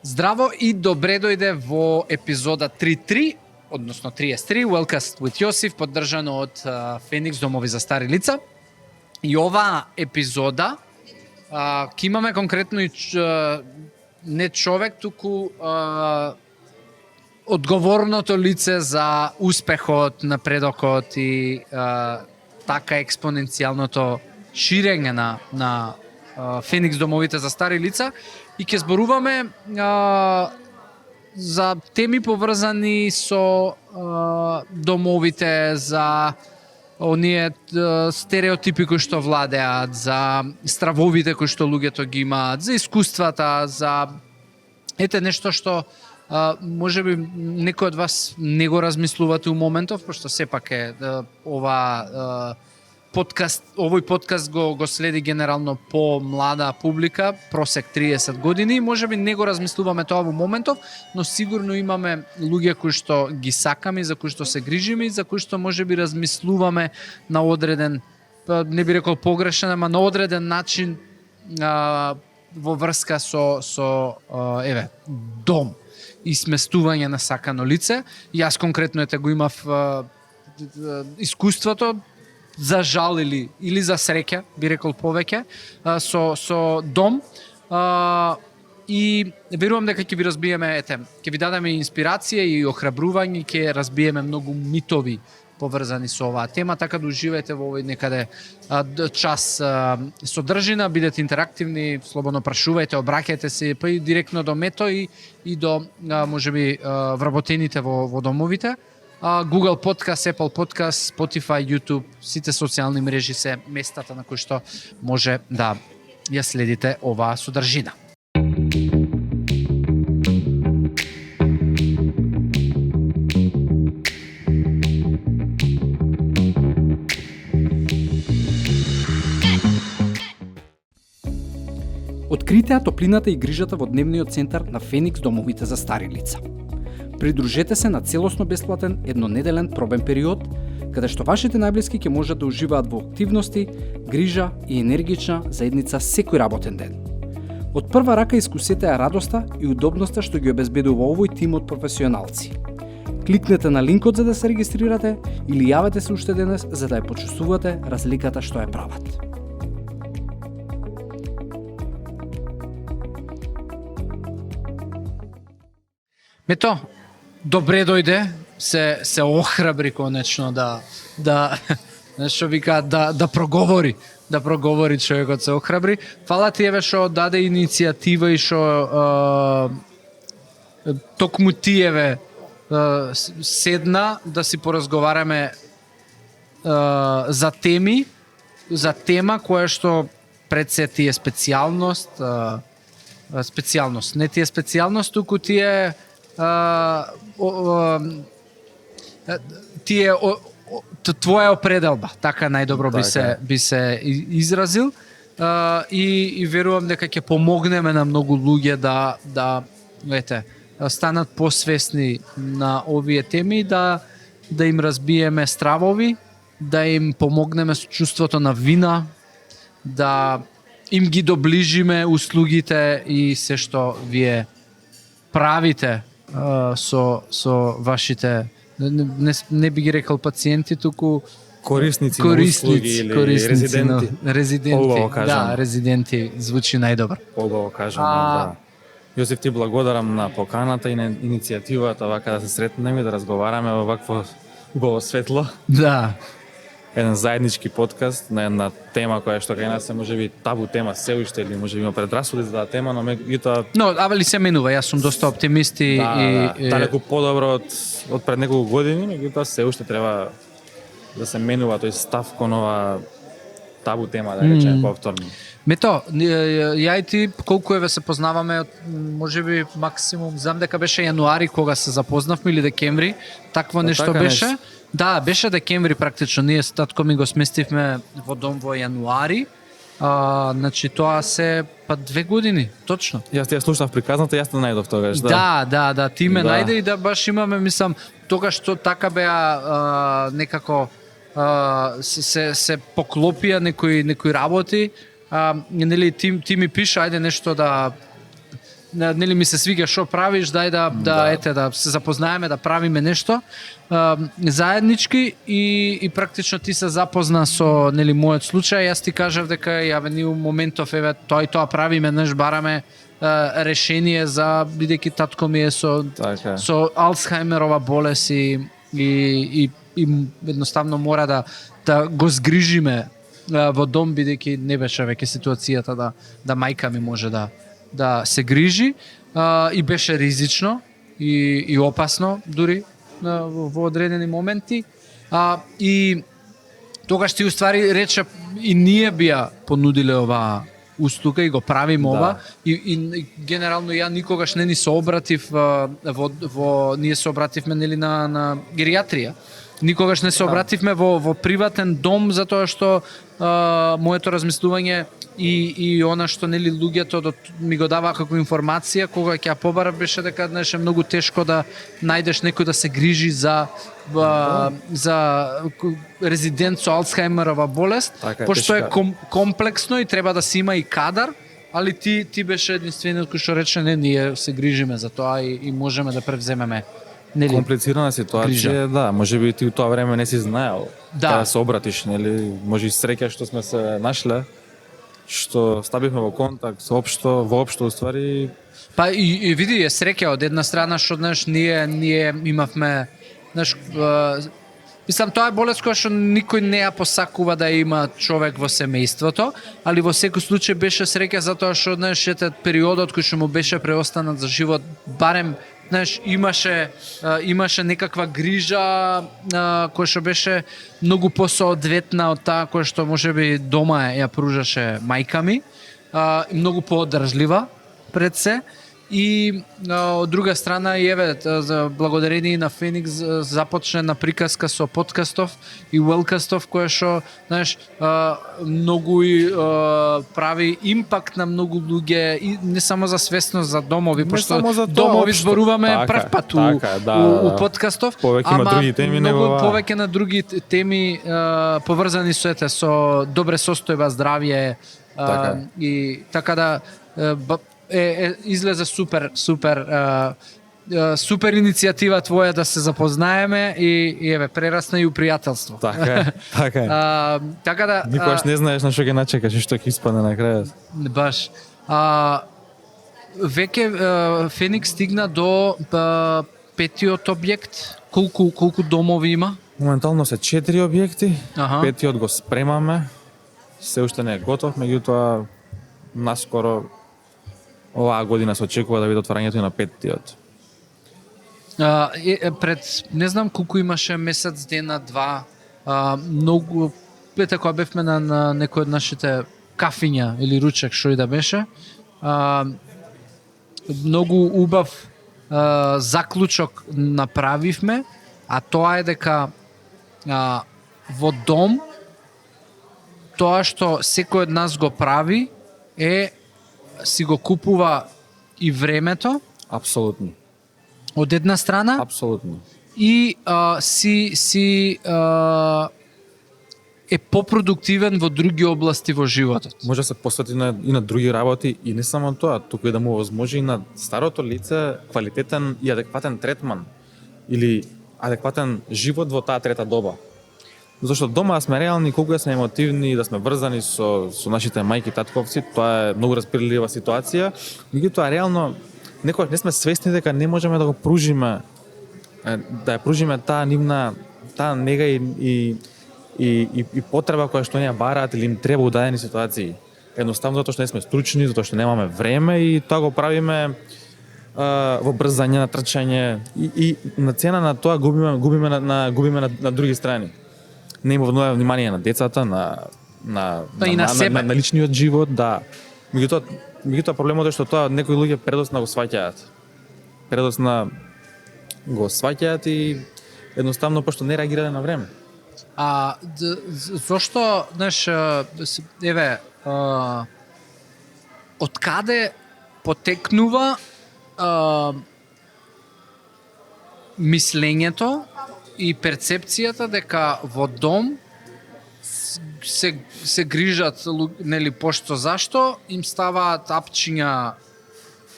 Здраво и добре дојде во епизода 33, односно 33, Wellcast with Јосиф, поддржано од Феникс домови за стари лица. И оваа епизода ќе имаме конкретно и не човек, туку одговорното лице за успехот, напредокот и така експоненцијалното ширење на Феникс домовите за стари лица. И ќе зборуваме за теми поврзани со домовите, за оние стереотипи кои што владеат, за стравовите кои што луѓето ги имаат, за искуствата, за нешто што можеби некој од вас не го размислувате у моментов, пошто сепак е овој подкаст го следи генерално по млада публика, просек 30 години, можеби не го размислуваме тоа во моментов, но сигурно имаме луѓе кои што ги сакаме, за кои што се грижиме и за кои што можеби размислуваме на одреден, не би рекол погрешен, ама на одреден начин во врска со дом и сместување на сакано лице. Јас конкретно го имав искуството, за жал или за среќа, би рекол повеќе, со дом. И верувам дека ќе ви разбиеме, ќе ви дадеме инспирација и охрабрување, ќе разбиеме многу митови поврзани со оваа тема, така да уживајте во овој некаде час содржина, бидете интерактивни, слободно прашувајте, обраќајте се па и директно до Мето и до можеби вработените во домовите. Google Podcast, Apple Podcast, Spotify, YouTube, сите социјални мрежи се местата на кои што може да ја следите оваа содржина. Открите топлината и грижата во дневниот центар на Феникс домовите за стари лица. Придружете се на целосно бесплатен еднонеделен пробен период, каде што вашите најблиски ќе можат да уживаат во активности, грижа и енергична заедница секој работен ден. Од прва рака искусете ја радоста и удобноста што ги обезбедува овој тим од професионалци. Кликнете на линкот за да се регистрирате или јавете се уште денес за да ја почувствувате разликата што ја прават. Мето, добре дојде, се охрабри конечно да нешто вика да проговори човекот, се охрабри. Фала ти еве што даде иницијатива и што токму тиеве седна да си поразговараме за тема која што пред се ти е специјалност, не ти е специјалност, туку ти е твоја определба, така најдобро би се изразил, и верувам дека ќе помогнеме на многу луѓе да станат посвесни на овие теми, да им разбиеме стравови, да им помогнеме со чувството на вина, да им ги доближиме услугите и се што вие правите со вашите, не би ги рекал пациенти, туку корисници на услуги или резиденти. Да, резиденти звучи најдобар. Поубаво кажам, да. Јосиф, ти благодарам на поканата и на иницијативата вака да се сретнеме и да разговараме во вакво убаво светло. Да. Еден заеднички подкаст на една тема која што кај нас се можеби табу тема се уште или можеби има предрасуди за таа тема, но меѓутоа али се менува, јас сум доста оптимист и далеку подобро од пред неколку години, меѓутоа се уште треба да се менува тој став кон ова табу тема, да речеме повторно. Мето, ја и ти колку еве се познаваме, можеби максимум, знам дека беше јануари кога се запознавме или декември, такво нешто беше. Да, беше декември практично, ние с татко ми го сместивме во дом во јануари, значи тоа се 2 години, точно. Јас ти ја слушнав приказната, јас те најдов тогаш, да. Да, ти ме најде и да баш имаме, мислам, тогаш што така беа некако се поклопија некои работи, нели ти ми пише ајде нешто нели ми се свиѓа што правиш, дај да се запознаеме, да правиме нешто заеднички и практично ти се запозна со нели мојот случај, јас ти кажав дека јаве ни у моментов еве тоа и тоа правиме, бараме решение за бидејќи татко ми е со Алцхаймерова болест и едноставно мора да го згрижиме во дом, бидејќи не беше веќе ситуацијата да мајка ми може да се грижи и беше ризично и опасно дури во одредени моменти и тогаш ти уствари рече и ние бија понудиле оваа услуга и го правиме ова и генерално ја никогаш не ни се обратив во ние се обративме нели на геријатрија. Никогаш не се обративме во приватен дом затоа што моето размислување и она што нели луѓето ми го даваа како информација кога ќе ја побарав беше дека е многу тешко да најдеш некој да се грижи за резидент со Алцхаймерова болест, пошто е комплексно и треба да се има и кадар, али ти беше единствениот кој што рече не, ние се грижиме за тоа и можеме да превземеме. Нели, комплицирана ситуација, да, можеби ти у тоа време не си знаел да се обратиш, нели, може и среќа што сме се нашле, што стабивме во контакт воопшто уствари. Па и види, е среќа од една страна што ние имавме, мислам тоа е болест која што никој не ја посакува да има човек во семејството, али во секој случај беше среќа затоа што периодот кој што му беше преостанат за живот, барем имаше некаква грижа која што беше многу посоодветна од таа која што можеби дома ја пружаше мајка ми, многу поодржлива пред се. И од друга страна и еве благодарение на Феникс започне на приказка со подкастов и Уелкастов која што многу прави импакт на многу луѓе и не само за свесност за домови, пошто домови зборуваме прв пат у подкастов, ама многу повеќе на други теми поврзани со добре состојба, здравје и така да излезе супер иницијатива твоја да се запознаеме и еве прерасна и у пријателство. Така е. Така да никогаш не знаеш на што ќе начекаш и што ќе испадне на крајот. Баш. Веќе Феникс стигна до петиот објект. Колку домови има? Моментално се 4 објекти. Петиот го спремаме. Се уште не е готов, меѓутоа наскоро оваа година се очекува да биде отварањето и на петтиот. Пред не знам колку имаше месец дена, два, многу кога бевме на некој од нашите кафиња или ручек што и да беше, многу убав заклучок направивме, а тоа е дека во дом тоа што секој од нас го прави е си го купува и времето. Апсолутно. Од една страна. Апсолутно. И е попродуктивен во други области во животот. Може да се посвети и на други работи и не само тоа, туку и да му возможи и на старото лице квалитетен и адекватен третман или адекватен живот во таа трета доба. Зашто дома да сме реални, колку да сме емотивни, да сме врзани со нашите мајки и татковци, тоа е многу разбирлива ситуација. Меѓутоа реално некогаш не сме свесни дека не можеме да го пружиме, да ја пружиме таа нивна нега и потреба која што не ја бараат или им треба у дадени ситуации. Едноставно затоа што не сме стручни, затоа што немаме време и тоа го правиме во брзање, на трчање и на цена на тоа губиме на други страни. Не има внимание на децата, на личниот живот, да. Меѓутоа проблемот е што тоа некои луѓе предосна го сваќаат. И едноставно пошто не реагирале на време. Зошто, еве, од каде потекнува мислењето и перцепцијата дека во дом се грижат, нели, пошто зашто им ставаат апчиња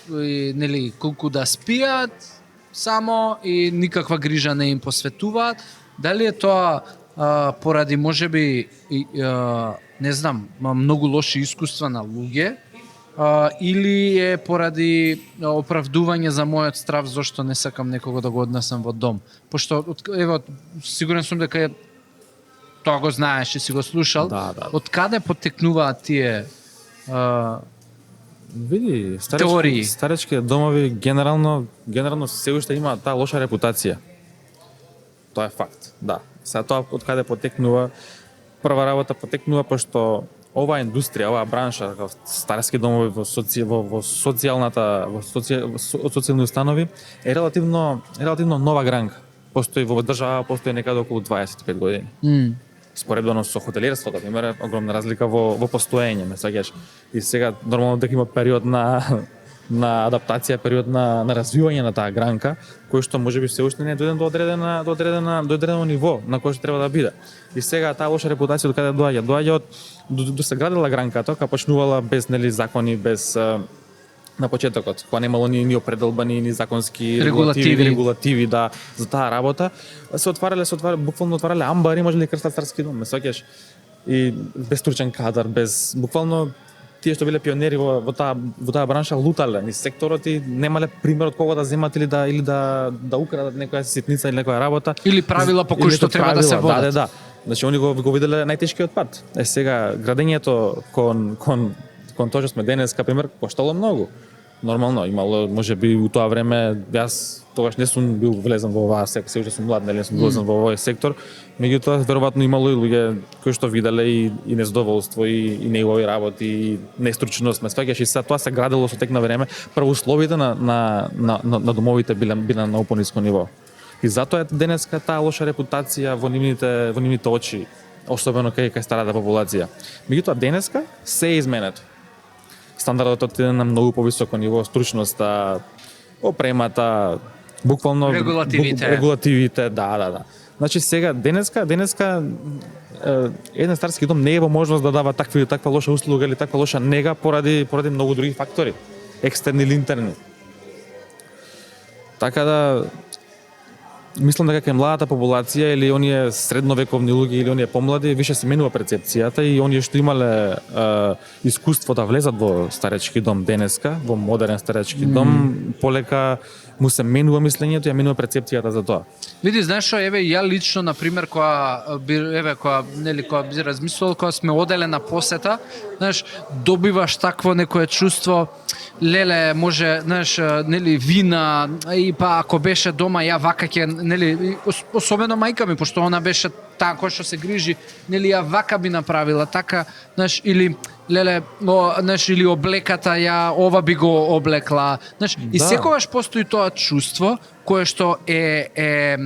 нели колку да спијат само и никаква грижа не им посветуваат. Дали е тоа поради можеби не знам, многу лоши искуства на луѓе, или е поради оправдување за мојот страв зашто не сакам некого да го однесам во дом. Пошто ево сигурен сум дека тоа го знаеш и си го слушал. Да. Од каде потекнуваат тие Види, теории? старечки домови генерално се уште има таа лоша репутација. Тоа е факт, да. Сега тоа од каде потекнува, прва работа потекнува пошто оваа индустрија, оваа бранша, како старски домови во социјални установи е релативно нова гранка. Постои во држава, постои некаде околу 25 години. Споредбено со хотелиерството, пример, огромна разлика во постоење, ме сеќаш. И сега нормално дека има период на адаптација, период на развивање на таа гранка, кој што можеби се уште не е дојден до одредено ниво на кој што треба да биде. И сега таа лоша репутација од каде доаѓа? Доаѓа од до се градела гранката, кога почнувала без закони, без на почетокот, кога немало ни определбани, ни законски регулативи да за таа работа, буквално отварале амбари, можеле крстат старски дом, ме сеќаш. И без стручен кадар, без буквално тие што биле пионери во таа бранша лутале низ секторот и немале пример од кого да земат или да украдат некоја ситница или некоја работа. Или правила по кои што треба да се водат. Да. Значи они го виделе најтешкиот пат. Сега градењето кон тоа што сме денеска, пример, коштало многу. Нормално, имало, можеби у тоа време, јас тогаш не сум бил влезен во оваа сектор, се уште сум млад, нели сум влезен во овој сектор, меѓутоа веројатно имало и луѓе кои што виделе и незадоволство и негови работи и нестручност, ме сваќаш, и тоа се градело со тек на време, прво условите на домовите биле на опониско ниво. И затоа е денеска таа лоша репутација во нивните очи, особено кај старата популација. Меѓутоа денеска се е изменето. Стандардот е на многу повисоко ниво, стручноста, опремата, буквално регулативите, да. Значи сега денеска еден старски дом не е во можност да дава таква лоша услуга или таква лоша нега поради многу други фактори, екстерни или интерни. Така да мислам дека кај младата популација или оние средновековни луѓе или оние помлади више се менува перцепцијата и оние што имале искуство да влезат во старечки дом денеска, во модерен старечки дом, полека му се менува мислењето и менува перцепцијата за тоа. Види, знаеш што, еве ја лично на пример кога би размислувал кога сме оделе на посета, знаеш, добиваш такво некое чувство, леле, може, знаеш, нели вина и па ако беше дома ја вака ќе, нели, особено мајка ми, пошто она беше таа која што се грижи, нели ја вака би направила така, знаеш, или леле, знаеш, или облеката ја ова би го облекла, знаеш, и секогаш постои тоа чувство кое што е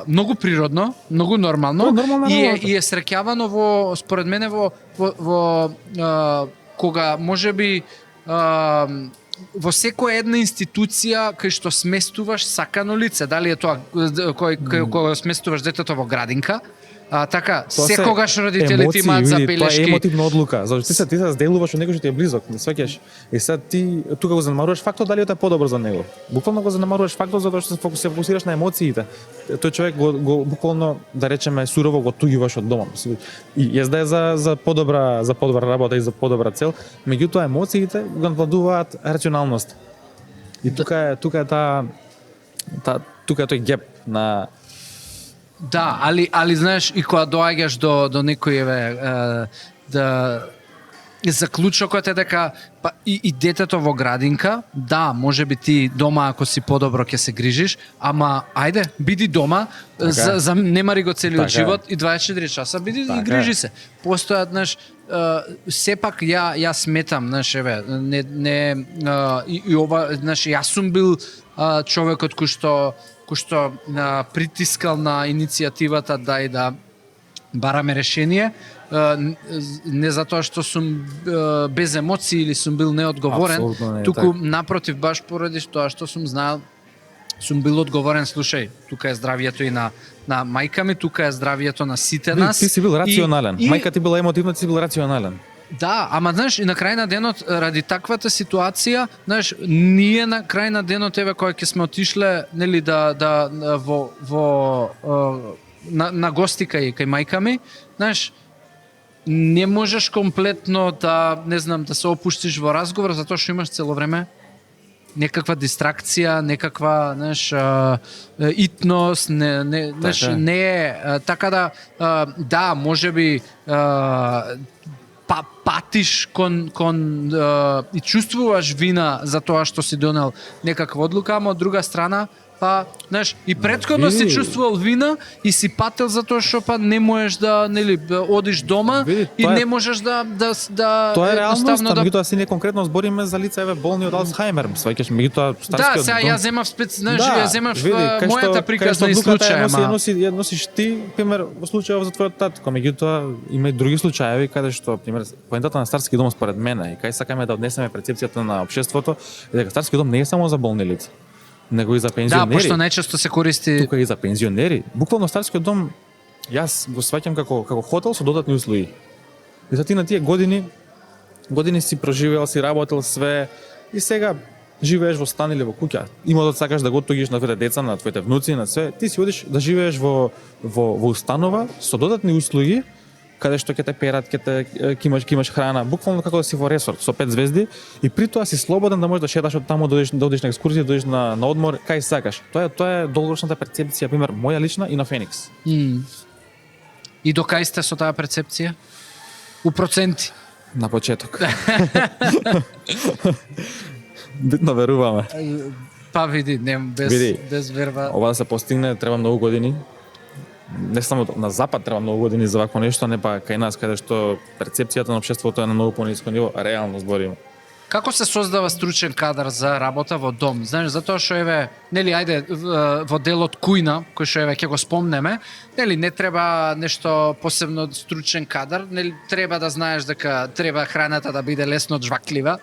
многу природно, многу нормално и е среќавано според мене во кога можеби во секоја една институција кај што сместуваш сакано лице, дали е тоа кога сместуваш детето во градинка, така, секогаш родителите имаат забелешки. Тоа е емотивна одлука, зашто ти се зделуваш од некој што ти е близок, не сваќаш. И сега ти тука го занемаруваш фактот дали е подобро за него. Буквално го занемаруваш фактот затоа што се фокусираш на емоциите. Тој човек го буквално, да речеме, сурово го туѓуваш од дома. И јазда е за подобра работа и за подобра цел, меѓутоа емоциите го надвладуваат рационалност. И тука е тој геп на. Да, али знаеш, и кога доаѓаш до некој да заклучокот е дека и детето во градинка, да, можеби ти дома ако си подобро ќе се грижиш, ама ајде, биди дома, немари го целиот живот и 24 часа биди и грижи се. Постојат, знаеш, сепак ја сметам, знаеш, еве, и ова, знаеш, јас сум бил човекот кој што притискал на иницијативата да бараме решение, не затоа што сум без емоции или сум бил неодговорен, туку напротив, баш поради тоа што сум знаел, сум бил одговорен, слушај, тука е здравието и на мајка ми, тука е здравието на сите нас. Ти си бил рационален. Мајка ти била емотивна, ти си бил рационален. Да, ама знаеш, и на крај на денот, ради таквата ситуација, знаеш, ние на крај на денот, еве, кога ќе сме отишле, нели, да на гости кај мајка ми, знаеш, не можеш комплетно да, не знам, да се опуштиш во разговор, затоа што имаш цело време некаква дистракција, некаква, знаеш, итност, знаеш, Така е. не е, така да, да, можеби, патиш кон и чувствуваш вина за тоа што си донел некаква одлука, ама од друга страна, па, знаеш, и претходно си Види. чувствувал вина и си пател затоа што па не можеш да, нели, одиш дома Види, и тоа е- не можеш да Тоа е реалност, едноставно а меѓутоа си не конкретно збориме за лица еве болни од Алцхаймер, сваќаш, меѓутоа Да, старскиот сега дом. ја земав знаеш, ја земав кај мојата што- приказна кај и што одлуката случај, ја ама ја носиш ти, пример, во случајов за твојот татко, меѓутоа има и други случаеви каде што, пример, поентата на старски дом според мене и кај сакаме да однесеме перцепцијата на општеството е дека старски дом не е само за болни лица, него и за да, пензионери. пошто најчесто се користи Тука и за пензионери. Буквално старскиот дом јас го сваќам како хотел со додатни услуги. И за ти на тие години си проживеал, си работел све и сега живееш во стан или во куќа. Ималот сакаш да го оттугиш на твоите деца, на твоите внуци, на све. Ти си одиш да живееш во установа со додатни услуги каде што ќе те перат, ќе имаш храна, буквално како да си во ресорт со 5 звезди и при тоа си слободен да можеш да шеташ од таму, да одиш на екскурзија, да одиш на одмор, кај сакаш. Тоа е долгорочната перцепција, пример моја лична и на Феникс. И до кај сте со таа перцепција? У проценти. На почеток. Битно веруваме. Па види, Види. без верба. Ова да се постигне треба многу години. Не само на запад треба многу години за вакво нешто, не па кај нас каде што перцепцијата на општеството е на многу пониско ниво, реално збориме. Како се создава стручен кадар за работа во дом? Знаеш, затоа што еве, нели, ајде во делот кујна, кој што еве ќе го спомнеме, нели, не треба нешто посебно стручен кадар, нели, треба да знаеш дека треба храната да биде лесно жваклива,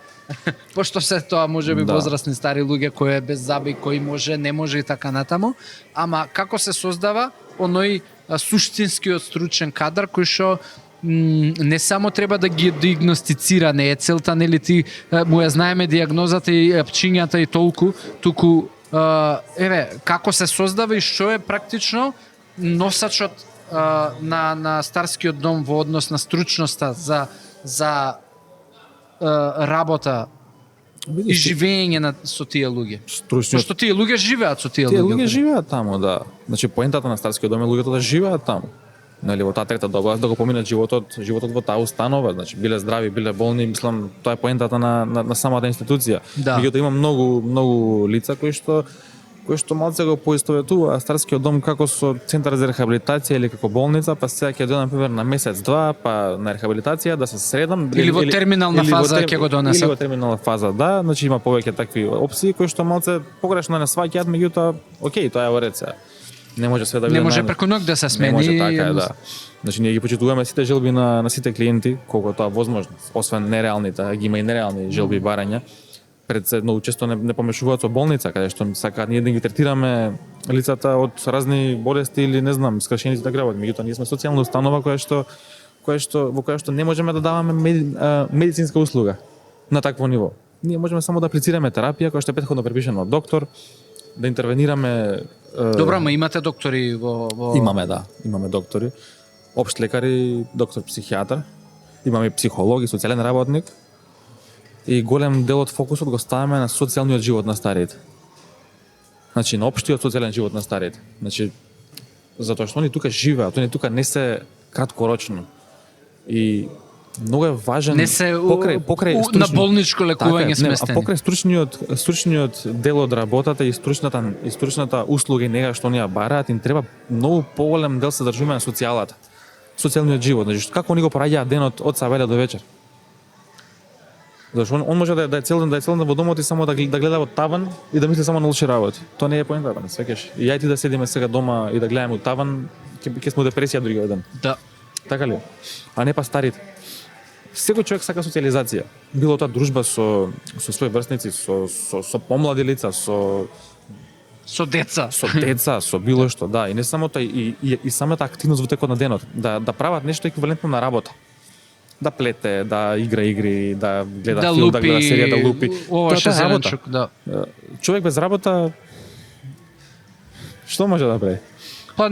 пошто се тоа можеби Да. возрастни стари луѓе кои е без заби, кои може, не може и така натаму, ама како се создава оној суштинскиот стручен кадар кој што не само треба да ги диагностицира, не е целта, нели, ти му ја знаеме диагнозата и пчињата и толку, туку еве како се создава и што е практично носачот на старскиот дом во однос на стручноста за работа и живење со тие луѓе. Стручниот Пошто тие луѓе живеат со тие Тие луѓе. луѓе живеат таму, да. Значи поентата на старскиот дом е луѓето да живеат таму. Нели во таа трета доба да го поминат животот во таа установа, значи биле здрави, биле болни, мислам тоа е поентата на самата институција. Да. Меѓутоа има многу лица кои што малце го поистоветува старскиот дом како со центар за рехабилитација или како болница, па сега ќе дојдам пример на месец-два, па на рехабилитација да се средам Или во терминална фаза ќе го донесат. Или во терминална фаза, да, значи има повеќе такви опции кои што малце погрешно не сваќаат, меѓутоа, окей, тоа е во ред сега. Не може све да биде Не може најнов. преку ноќ да се смени. Не може така е, да. Значи ние ги почитуваме сите желби на сите клиенти, колку тоа возможно, освен нереалните, ги има и нереални желби и барања. Пред се многу често не помешуваат со болница, каде што сакаат ние да ги третираме лицата од разни болести или не знам, скршеници да грабат. Меѓутоа ние сме социјална установа во која што не можеме да даваме медицинска услуга на такво ниво. Ние можеме само да аплицираме терапија која што е претходно препишана од доктор, да интервенираме. Добро, ама имате доктори во Имаме, да. Имаме доктори, општ лекари, доктор психијатар, имаме и психолог и социјален работник. И голем дел од фокусот го ставаме на социјалниот живот на старите. Значи, на општиот социјален живот на старите. Значи, затоа што они тука живеат, они тука не се краткорочно. И многу е важен Не се покрај на болничко лекување Така е, сместени. а покрај стручниот дел од работата и стручната услуга и нега што оние бараат, им треба многу поголем дел се држиме на социјалата. Социјалниот живот, значи како они го праќаат денот од сабеле до вечер. Зашто он може да е цел ден во домот и само да гледа во таван и да мисли само на лоши работи. Тоа не е поентата, не свеќаш. И ја и ти да седиме сега дома и да гледаме у таван, ќе сме у депресија другиот ден. Да. Така ли? А не па старите. Секој човек сака социјализација. Било тоа дружба со своји врсници, со помлади лица, со деца. деца, со било што, да, и не само тоа и самата активност во текот на денот, да прават нешто еквивалентно на работа. да плете, да игра игри, да гледа Да филм, лупи, да гледа серија, да лупи. ова ше Тоа е работа. зеленчук, да. Човек без работа што може да прави? Па,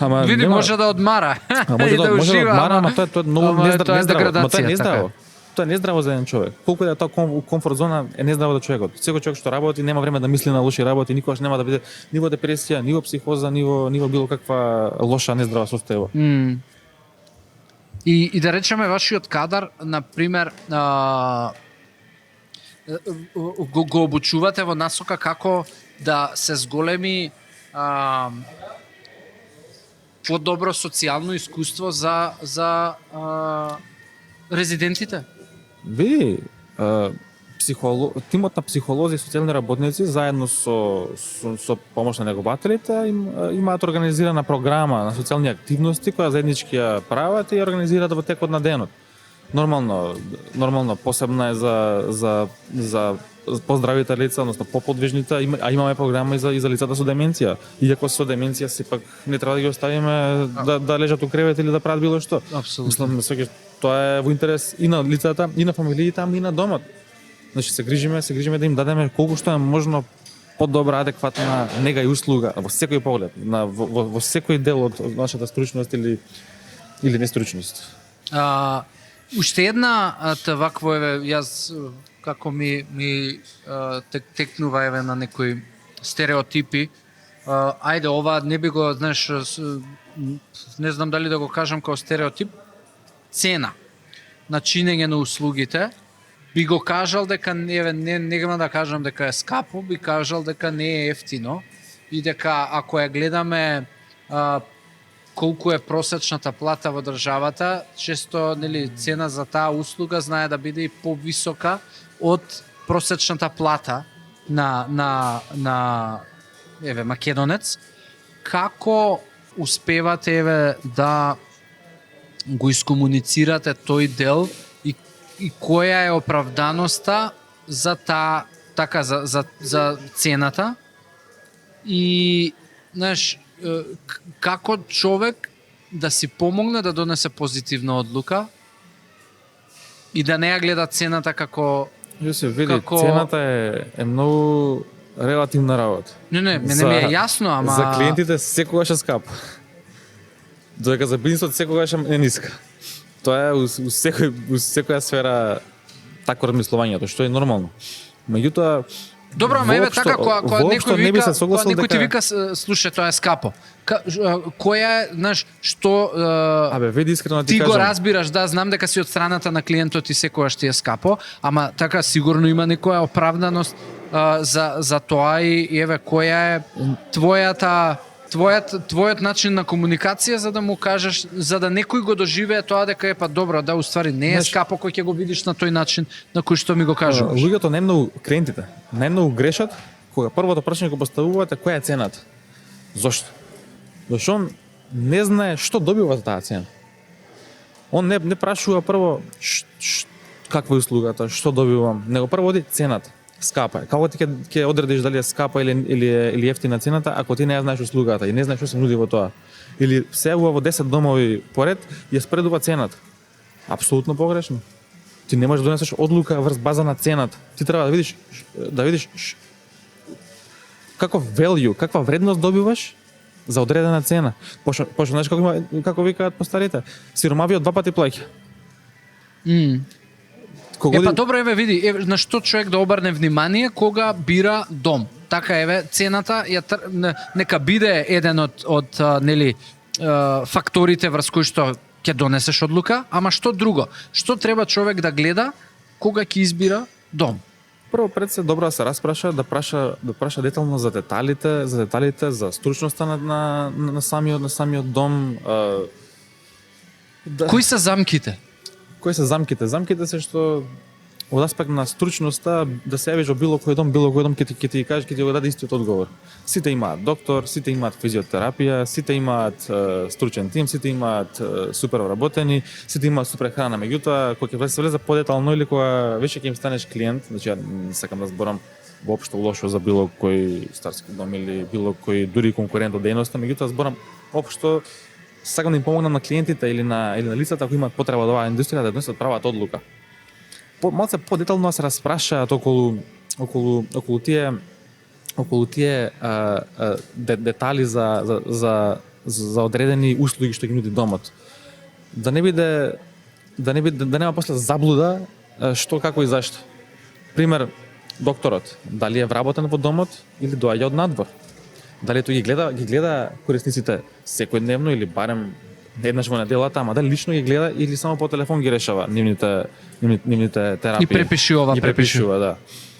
Ама види, нема- може да одмара. А може и да, може да ужива, одмара, ама тоа е многу ама нездраво, тоа е нездраво. Ма тоа е деградација, нездраво. така. Тоа е нездраво за еден човек. Колку да е тоа комфорт зона е нездраво за човекот. Секој човек што работи нема време да мисли на лоши работи, никогаш нема да биде ни во депресија, ни во психоза, ни во било каква лоша нездрава состојба. И да речеме вашиот кадар, на пример, го обучувате во насока како да се зголеми подобро социјално искуство за резидентите. Види, тимот на психолози и социјални работници заедно со помош на негователите имаат организирана програма на социјални активности која заеднички ја прават и ја организираат во текот на денот. Нормално посебна е за поздравите лица, односно поподвижните, а имаме програма и за лицата со деменција. Иако со деменција сепак не треба да ги оставиме да лежат у кревет или да прават било што. Апсолутно. Мислам, тоа е во интерес и на лицата, и на фамилиите, и на домот. Значи се грижиме да им дадеме колку што е можно подобра, адекватна нега и услуга во секој поглед, во секој дел од нашата стручност или нестручност. Уште една вакво еве јас како ми текнува еве на некои стереотипи. Ајде, ова не би го, знаеш, не знам дали да го кажам како стереотип, цена на чинење на услугите. Би го кажал дека нема да кажам дека е скапо, би кажал дека не е ефтино и дека ако ја гледаме колку е просечната плата во државата, често нели цена за таа услуга знае да биде и повисока од просечната плата на еве македонец. Како успевате еве да го искомуницирате тој дел и која е оправданоста за за цената и знаеш како човек да си помогне да донесе позитивна одлука и да не ја гледа цената како Се види, цената е многу релативна работа. Не, мене ми е јасно, ама за клиентите секогаш е скап. Додека за бизнисот секогаш е ниска. Тоа е у секоја сфера такво размислувањето, што е нормално. Меѓутоа, добро, ама еве така кога некој ти вика слушај, тоа е скапо. Која е, знаеш, што види, искрено ти го разбираш, да, знам дека си од страната на клиентот и секогаш ти е скапо, ама така сигурно има некоја оправданост за тоа и еве која е твојот начин на комуникација за да му кажеш, за да некој го доживее тоа дека е па добро, да уствари не е скапо кој ќе го видиш на тој начин на кој што ми го кажуваш. Луѓето најмногу клиентите, најмногу грешат кога првото прашање го поставуваат која е цената. Зошто? Зашто он не знае што добива за таа цена. Он не прашува прво каква е услугата, што добивам, него прво оди цената. Скапа е. Како ти ќе одредиш дали е скапа или ефтина цената, ако ти не ја знаеш услугата и не знаеш што се нуди во тоа. Или се во 10 домови поред ја спредува цената. Апсолутно погрешно. Ти не можеш да донесеш одлука врз база на цената. Ти треба да видиш каков value, каква вредност добиваш за одредена цена. Пошто знаеш како викаат по старите, сиромавиот 2 пати плаќа. Па добро, еве види, на што човек да обрне внимание кога бира дом. Така еве, цената нека биде еден од нели факторите врз кои што ќе донесеш одлука, ама што друго? Што треба човек да гледа кога ќе избира дом? Прво пред се добро да се распраша, да праша детално за деталите, за стручноста на самиот дом. Кои се замките? Кои се замките? Замките се што од аспект на стручноста да се јавиш во било кој дом ќе ти каже, ќе ти го даде истиот одговор. Сите имаат доктор, сите имаат физиотерапија, сите имаат стручен тим, сите имаат супер вработени, сите имаат супер храна. Меѓутоа, кога ќе се влезе подетално или кога веќе ќе им станеш клиент, значи ја не сакам да зборам воопшто лошо за било кој старски дом или било кој дури конкурент од дејноста, меѓутоа зборам општо сакам да им помогнам на клиентите или на лицата кои имаат потреба од оваа индустрија да донесат прават одлука. Малце подетално да се распрашаат околу тие детали за одредени услуги што ги нуди домот. Да нема после заблуда што, како и зашто. Пример, докторот, дали е вработен во домот или доаѓа од надвор? Дали тој ги гледа корисниците секојдневно или барем еднаш во неделата, ама дали лично ги гледа или само по телефон ги решава нивните терапии? И препишува, да.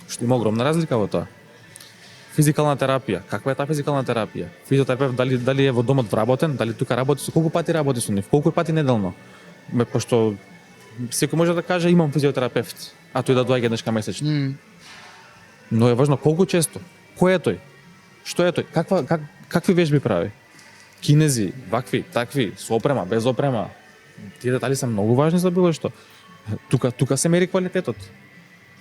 Што има огромна разлика во тоа. Физикална терапија, каква е таа физикална терапија? Физиотерапевт дали е во домот вработен, дали тука работи со колку пати работи со нив, колку пати неделно? Пошто секој може да каже имам физиотерапевт, а тој да доаѓа еднашка месечно. Но е важно колку често, кој е тој, што е тој, какви вежби прави, кинези, вакви, такви, со опрема, без опрема. Тие детали се многу важни за било што. Тука се мери квалитетот.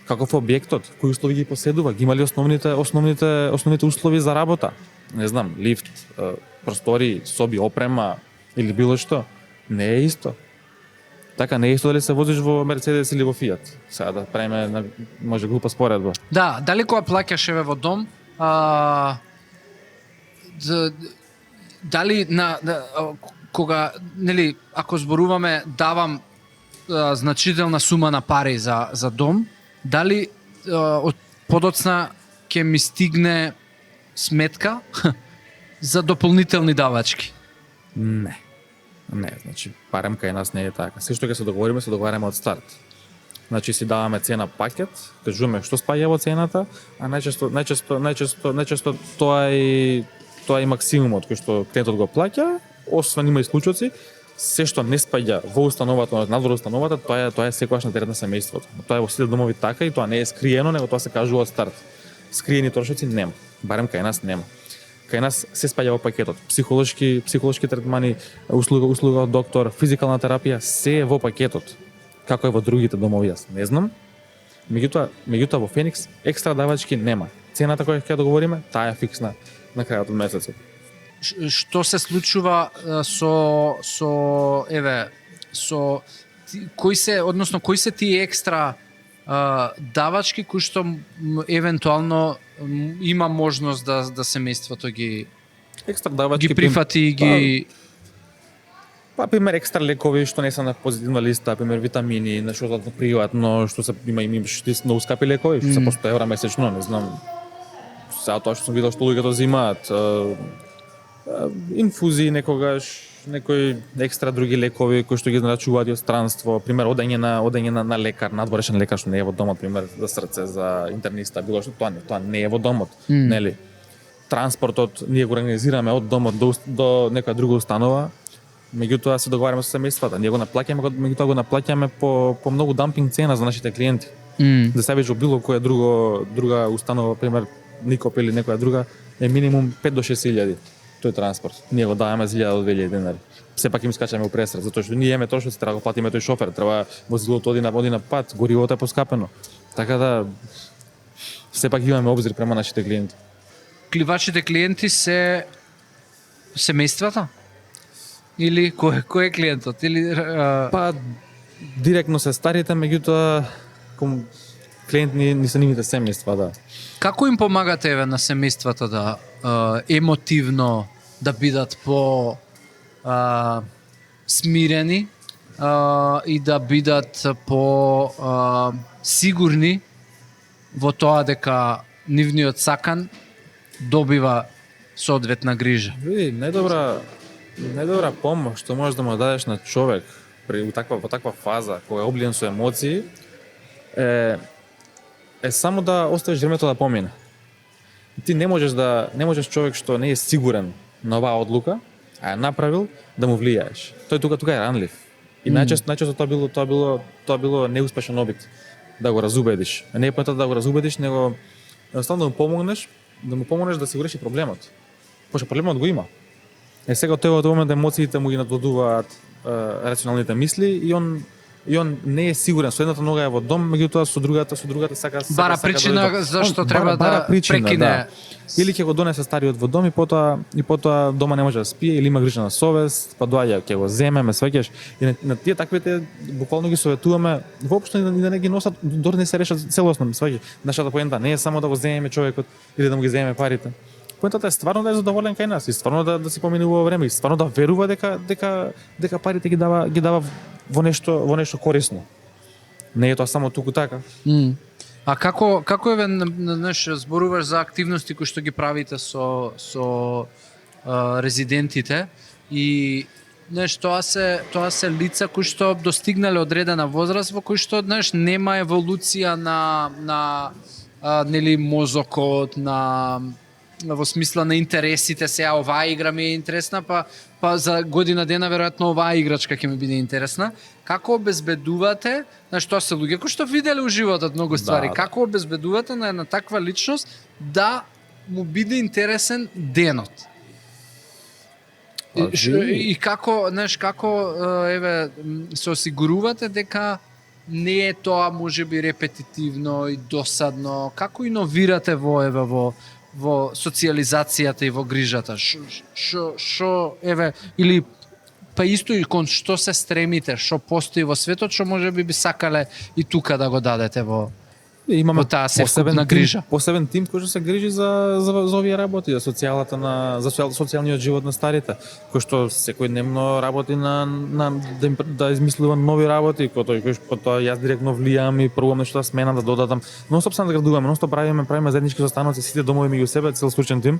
Каков е објектот, кои услови ги поседува, ги има ли основните услови за работа? Не знам, лифт, простори, соби, опрема или било што. Не е исто. Така, не е исто дали се возиш во Мерцедес или во Фиат. Сега да правиме, може глупа споредба. Да, дали кога плаќаш еве во дом, дали кога, нели, ако зборуваме, давам значителна сума на пари за дом, дали од подоцна ќе ми стигне сметка за дополнителни давачки? Не, значи, барем кај нас не е така. Се што ќе се договараме од старт. Значи си даваме цена пакет, кажуваме што спаѓа во цената, а најчесто тоа е максимумот кој што клиентот го плаќа, освен има исклучоци, се што не спаѓа во установата, надвор установата, тоа е секогаш на терет на семејството. Тоа е во сите домови така и тоа не е скриено, него тоа се кажува од старт. Скриени трошоци нема, барем кај нас нема. Кај нас се спаѓа во пакетот. Психолошки третмани, услуга од доктор, физикална терапија, се е во пакетот. Како е во другите домови, јас не знам. Меѓутоа во Феникс екстра давачки нема. Цената која ќе договориме, таа е фиксна на крајот од месецот. Што се случува кои се тие екстра давачки кои што евентуално има можност да семејството ги екстра давачки ги прифати и ги пример екстра лекови што не се на позитивна листа, пример витамини, нешто приватно, што се има многу скапи лекови, што се по 100 евра месечно, не знам. Сега тоа што сум видел што луѓето взимаат, инфузии некогаш, некои екстра други лекови кои што ги нарачуваат и од странство, пример одење на лекар, надворешен лекар што не е во домот, пример за срце, за интерниста, било што тоа не е во домот, нели? Транспортот ние го организираме од домот до некоја друга установа, меѓутоа се договараме со семејствата, ние го наплаќаме по многу дампинг цена за нашите клиенти. Да се во било која друга установа, пример Никоп или некоја друга, е минимум 5 до 6 илјади тој транспорт. Ние го даваме за 1000 до 2000 денари. Сепак им скачаме у пресред, затоа што ние имаме трошоци, треба да го платиме тој шофер, треба возилото оди на пат, горивото е поскапено. Така да сепак имаме обзир према нашите клиенти. Вашите клиенти се семејствата? Или кој е клиентот? Или Па директно се старите, меѓутоа клиент ни се нивните семејства, да. Како им помагате еве на семејствата да емотивно да бидат по смирени и да бидат по сигурни во тоа дека нивниот сакан добива соодветна грижа? Види, најдобра помош што можеш да му дадеш на човек во таква фаза која е облиен со емоции е само да оставиш времето да помине. Ти не можеш човек што не е сигурен на оваа одлука, а ја направил, да му влијаеш. Тој тука е ранлив. И најчесто тоа било неуспешен обид да го разубедиш. Не е поентата да го разубедиш, него едноставно да му помогнеш да си го реши проблемот. Пошто проблемот го има. Сега тој во тој момент емоциите му ги надводуваат рационалните мисли и он не е сигурен, со едната нога е во дом, меѓутоа со другата сака бара причина зашто треба да прекине. Или ќе го донесе стариот во дом и потоа дома не може да спие или има грижа на совест, па доаѓа ќе го земе, ме сваќаш. И на тие таквите буквално ги советуваме воопшто и да не ги носат, дори не се решат целосно, ме сваќаш. Нашата поента не е само да го земеме човекот или да му ги земеме парите. Поентата е стварно да е задоволен кај нас и стварно да си поминува време и стварно да верува дека парите ги дава во нешто корисно. Не е тоа само туку така. А како еве знаеш зборуваш за активности кои што ги правите со резидентите и знаеш тоа се лица кои што достигнале одредена возраст во кои што знаеш нема еволуција на нели мозокот во смисла на интересите, сега оваа игра ми е интересна, па за година дена веројатно оваа играчка ќе ми биде интересна. Како обезбедувате, знаеш, тоа се луѓе кои што виделе у животот многу ствари, како обезбедувате на една таква личност да му биде интересен денот? И како, знаеш, еве се осигурувате дека не е тоа можеби репетитивно и досадно, како иновирате во социјализацијата и во грижата? Шо еве или па исто и кон што се стремите, што постои во светот, што можеби би сакале и тука да го дадете во таа севкупна грижа. Посебен тим кој што се грижи за овие работи, за социјалниот живот на старите, кој што секојдневно работи да измислува нови работи, кој што јас директно влијам и пробувам нешто да сменам, да додадам. Нонстоп се надградуваме, нонстоп правиме заеднички состаноци сите домови меѓу себе, цел случаен тим,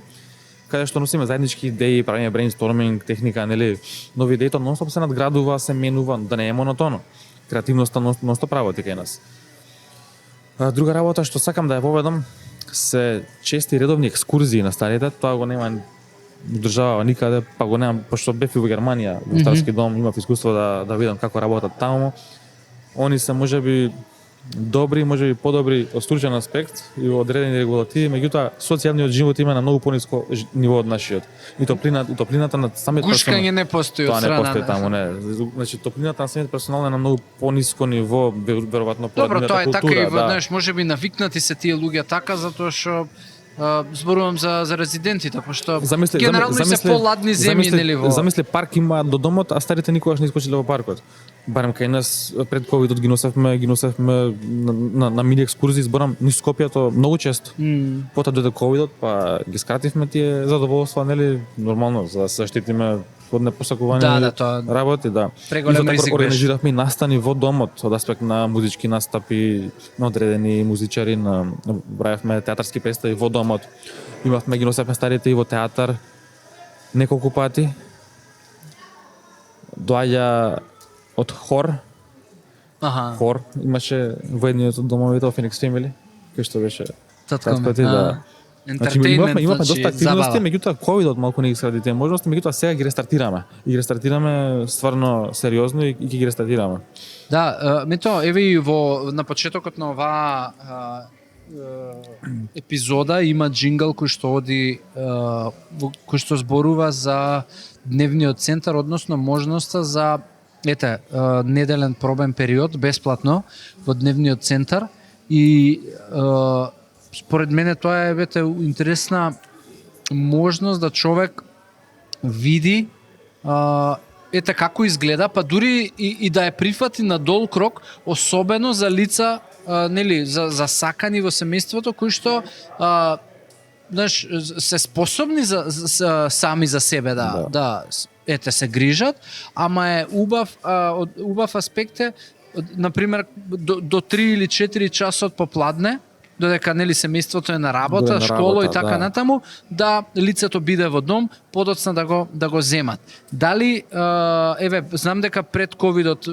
каде што носиме заеднички идеи, правиме брейнсторминг, техника, нели, нови идеи, тоа нонстоп се надградува, се менува, да не е монотоно. Креативноста нонстоп работи кај нас. Друга работа што сакам да ја воведам се чести редовни екскурзии на старите, тоа го нема држава никаде, па го немам, пошто бев во Германија, во старски дом, имав искуство да видам како работат таму. Они се можеби добри, можеби подобри од стручен аспект и во одредени регулативи, меѓутоа социјалниот живот има на многу пониско ниво од нашиот. И топлината на самиот персонал. Гушкање не постои од страна. Тоа не постои таму, не. Значи топлината на самиот персонал е на многу пониско ниво, веројатно по добро, тоа е култура, така и знаеш, можеби навикнати се тие луѓе така затоа што зборувам за резидентите, пошто генерално се поладни земји нели во. Замисли парк има до домот, а старите никогаш не искочиле во паркот. Барем кај нас пред ковидот ги носевме на мини екскурзии, зборам низ Скопје многу често. Потоа дојде ковидот, па ги скративме тие задоволства, нели, нормално за да се заштитиме од непосакувани работи, да. Преголем ризик организиравме и настани во домот од аспект на музички настапи, на одредени музичари, правевме театарски представи во домот. Имавме ги носевме старите и во театар неколку пати. Доаѓа од хор. Хор имаше во едниот од домовите во Phoenix Family, кој што беше татко да. Значи, имавме доста активности, меѓутоа ковидот малку не ги скради тие можности, меѓутоа сега ги рестартираме. И ги рестартираме стварно сериозно и ќе ги рестартираме. Да, мето еве и на почетокот на оваа епизода има джингл кој што оди кој што зборува за дневниот центар, односно можноста за неделен пробен период бесплатно во дневниот центар и според мене тоа е интересна можност да човек види како изгледа, па дури и да ја прифати на дол крок, особено за лица нели за сакани во семејството кои што знаеш се способни сами за себе да се грижат, ама е убав аспект е например до 3 или 4 часот попладне, додека нели семејството е на работа, школа и така натаму, да лицето биде во дом, подоцна да го земат. Дали еве знам дека пред ковидот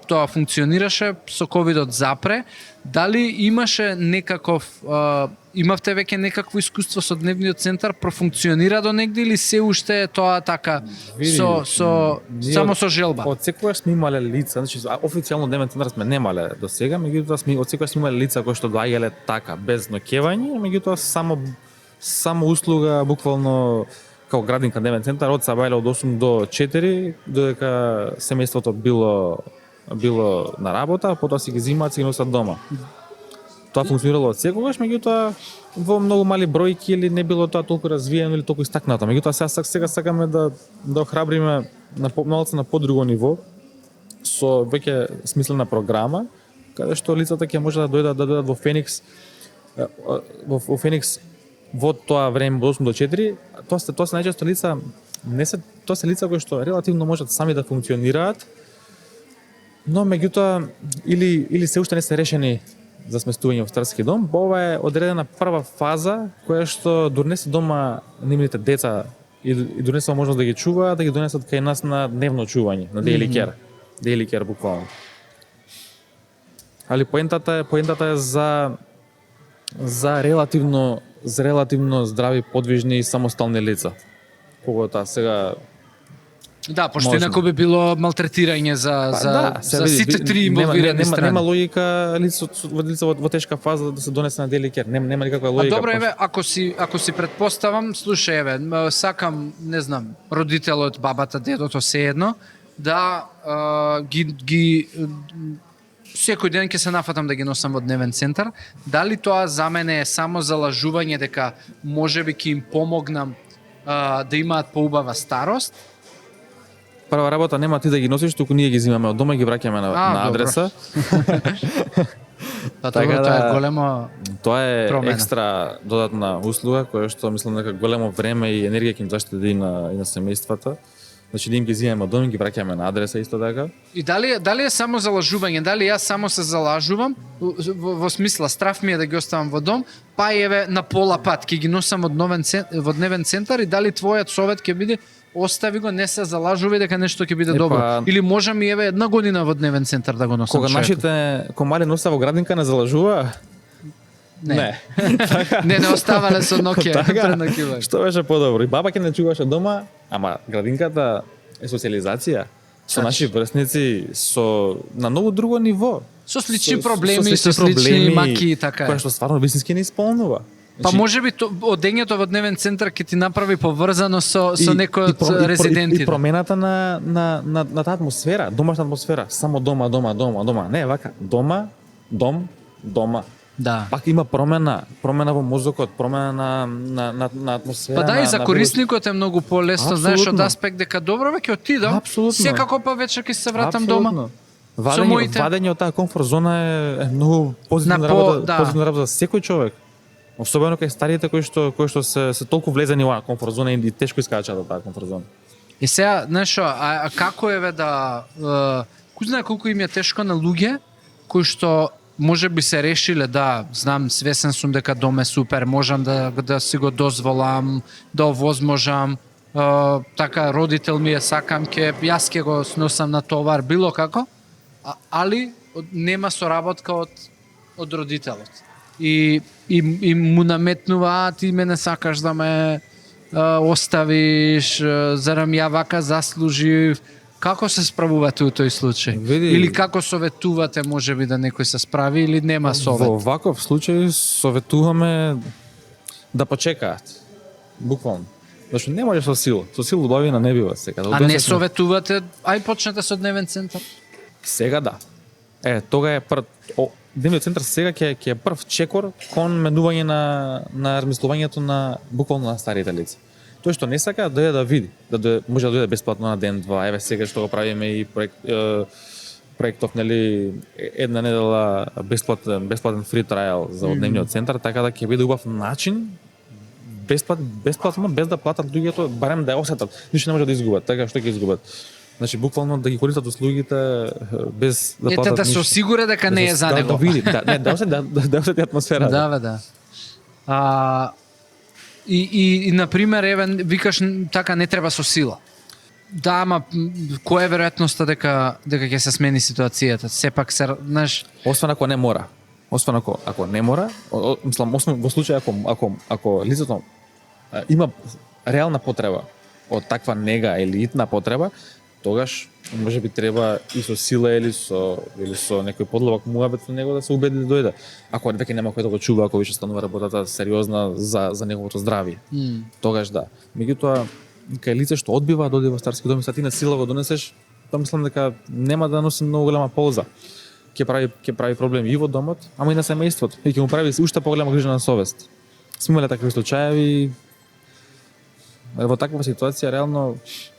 тоа функционираше, со ковидот запре, дали имаше имавте веќе некакво искуство со дневниот центар, профункционира до негде или се уште е тоа така само со желба? Од секогаш сме имале лица, значи официјално дневен центар сме немале до сега, меѓутоа од секогаш сме имале лица кои што доаѓале така без ноќевање, меѓутоа само услуга буквално како градинка дневен центар од сабајле од 8 до 4, додека семејството било на работа, потоа си ги зимаат, си ги носат дома. тоа функционирало од секогаш, меѓутоа во многу мали бројки или не било тоа толку развиено или толку истакнато. Меѓутоа сега сакаме да охрабриме на малку на подруго ниво со веќе смислена програма каде што лицата ќе може да дојдат во Феникс во Феникс во тоа време од 8 до 4. Тоа се најчесто лица тоа се лица кои што релативно можат сами да функционираат, но меѓутоа или се уште не се решени за сместување во старски дом, ова е одредена прва фаза која што донесе дома нивните деца и донесува можност да ги чуваат, да ги донесат кај нас на дневно чување, на daily care. Daily care буквално. Али поентата е за релативно здрави, подвижни и самостални лица. Кога таа сега Да, пошто инаку би било малтретирање за сите три инволвирани страни. Нема логика лица во тешка фаза да се донесе на daily care. Нема никаква логика. А добро, еве, ако си предпоставам, слушај, еве, сакам, не знам, родителот, бабата, дедото, се едно, да ги секој ден ќе се нафатам да ги носам во дневен центар. Дали тоа за мене е само залажување дека можеби ќе им помогнам да имаат поубава старост? Прва работа нема ти да ги носиш, туку ние ги земаме од дома и ги враќаме на адреса. Па така тоа е големо тоа е промена. екстра додатна услуга која што мислам дека големо време и енергија ќе им заштеди и на семејствата. Значи ние ги земаме од дома и ги враќаме на адреса исто така. И дали е само залажување, дали јас само се залажувам во смисла страв ми е да ги оставам во дом, па еве на пола пат ќе ги носам во дневен центар и дали твојот совет ќе биде остави го, не се залажувај дека нешто ќе биде добро. Или можам и еве една година во дневен центар да го носам. Кога нашите комари носа во градинка не залажува? Не. Не оставале со ноќе пред ноќивање. Што беше подобро? И баба ќе не чуваше дома, ама градинката е социализација со наши врсници, со на многу друго ниво. Со слични проблеми, со слични маки, така е. Која што стварно вистински не исполнува. Па можеби одењето во дневен центар ќе ти направи поврзано со некој од резидентите. И промената на таа атмосфера, домашна атмосфера, само дома. Не е вака, дома. Да. Пак има промена во мозокот, промена на атмосфера. Па да, и за корисникот е многу полесно, знаеш, од аспект дека добро веќе отидам, секако па вечер ќе се вратам дома. Вадење од таа комфорт зона е многу позитивна работа за секој човек. Особено кај старите кои што се толку влезени во комфорт зона и тешко искачаат од таа комфорт зона. И сега, знаеш, а како еве да кој знае колку им е тешко на луѓе кои што може би се решиле, да, знам, свесен сум дека дом е супер, можам да си го дозволам, да овозможам, така родител ми е, сакам јас ќе го сносам на товар, било како, али нема соработка од родителот. И му наметнува, ти мене сакаш да ме оставиш, зарам ја вака заслужив. Како се справувате у тој случај? Или како советувате можеби да некој се справи или нема совет? Во ваков случај советуваме да почекаат. Буквално. Зашто не може со сила убавина не бива сега. А не советувате, ај почнете со дневен центар? Сега да. Тога е дневниот центар сега ќе е прв чекор кон менување на размислувањето на буквално на старите лица. Тој што не сака да да види, може да дојде бесплатно на ден-два. Еве сега што го правиме и проектов, нели, една недела бесплатен фри трајал за дневниот центар, така да ќе биде убав начин бесплатно без да платат луѓето, барем да ја осетат. Ништо не може да изгубат, така што ќе изгубат. Значи буквално да ги користат услугите без да платат ништо. Да се осигуре дека не е за него. Да види, да осети атмосфера. Да. И на пример, еве, викаш така не треба со сила. Да, ама која е веројатноста дека ќе се смени ситуацијата? Сепак се, знаеш, освен ако не мора. Освен ако не мора, мислам, освен во случај ако лицето има реална потреба од таква нега или итна потреба, тогаш можеби треба и со сила или со некој подлабок муабет со него да се убеди да дојде. Ако веќе нема кој да го чува, ако више станува работата сериозна за неговото здравје. Тогаш да. Меѓутоа, кај лице што одбива да оди во старски дом и ти на сила го донесеш, тоа мислам дека нема да носи многу голема полза. ќе прави проблеми и во домот, ама и на семејството. И ќе му прави уште поголема грижа на совест. Сме имале такви случаи. Во таква ситуација реално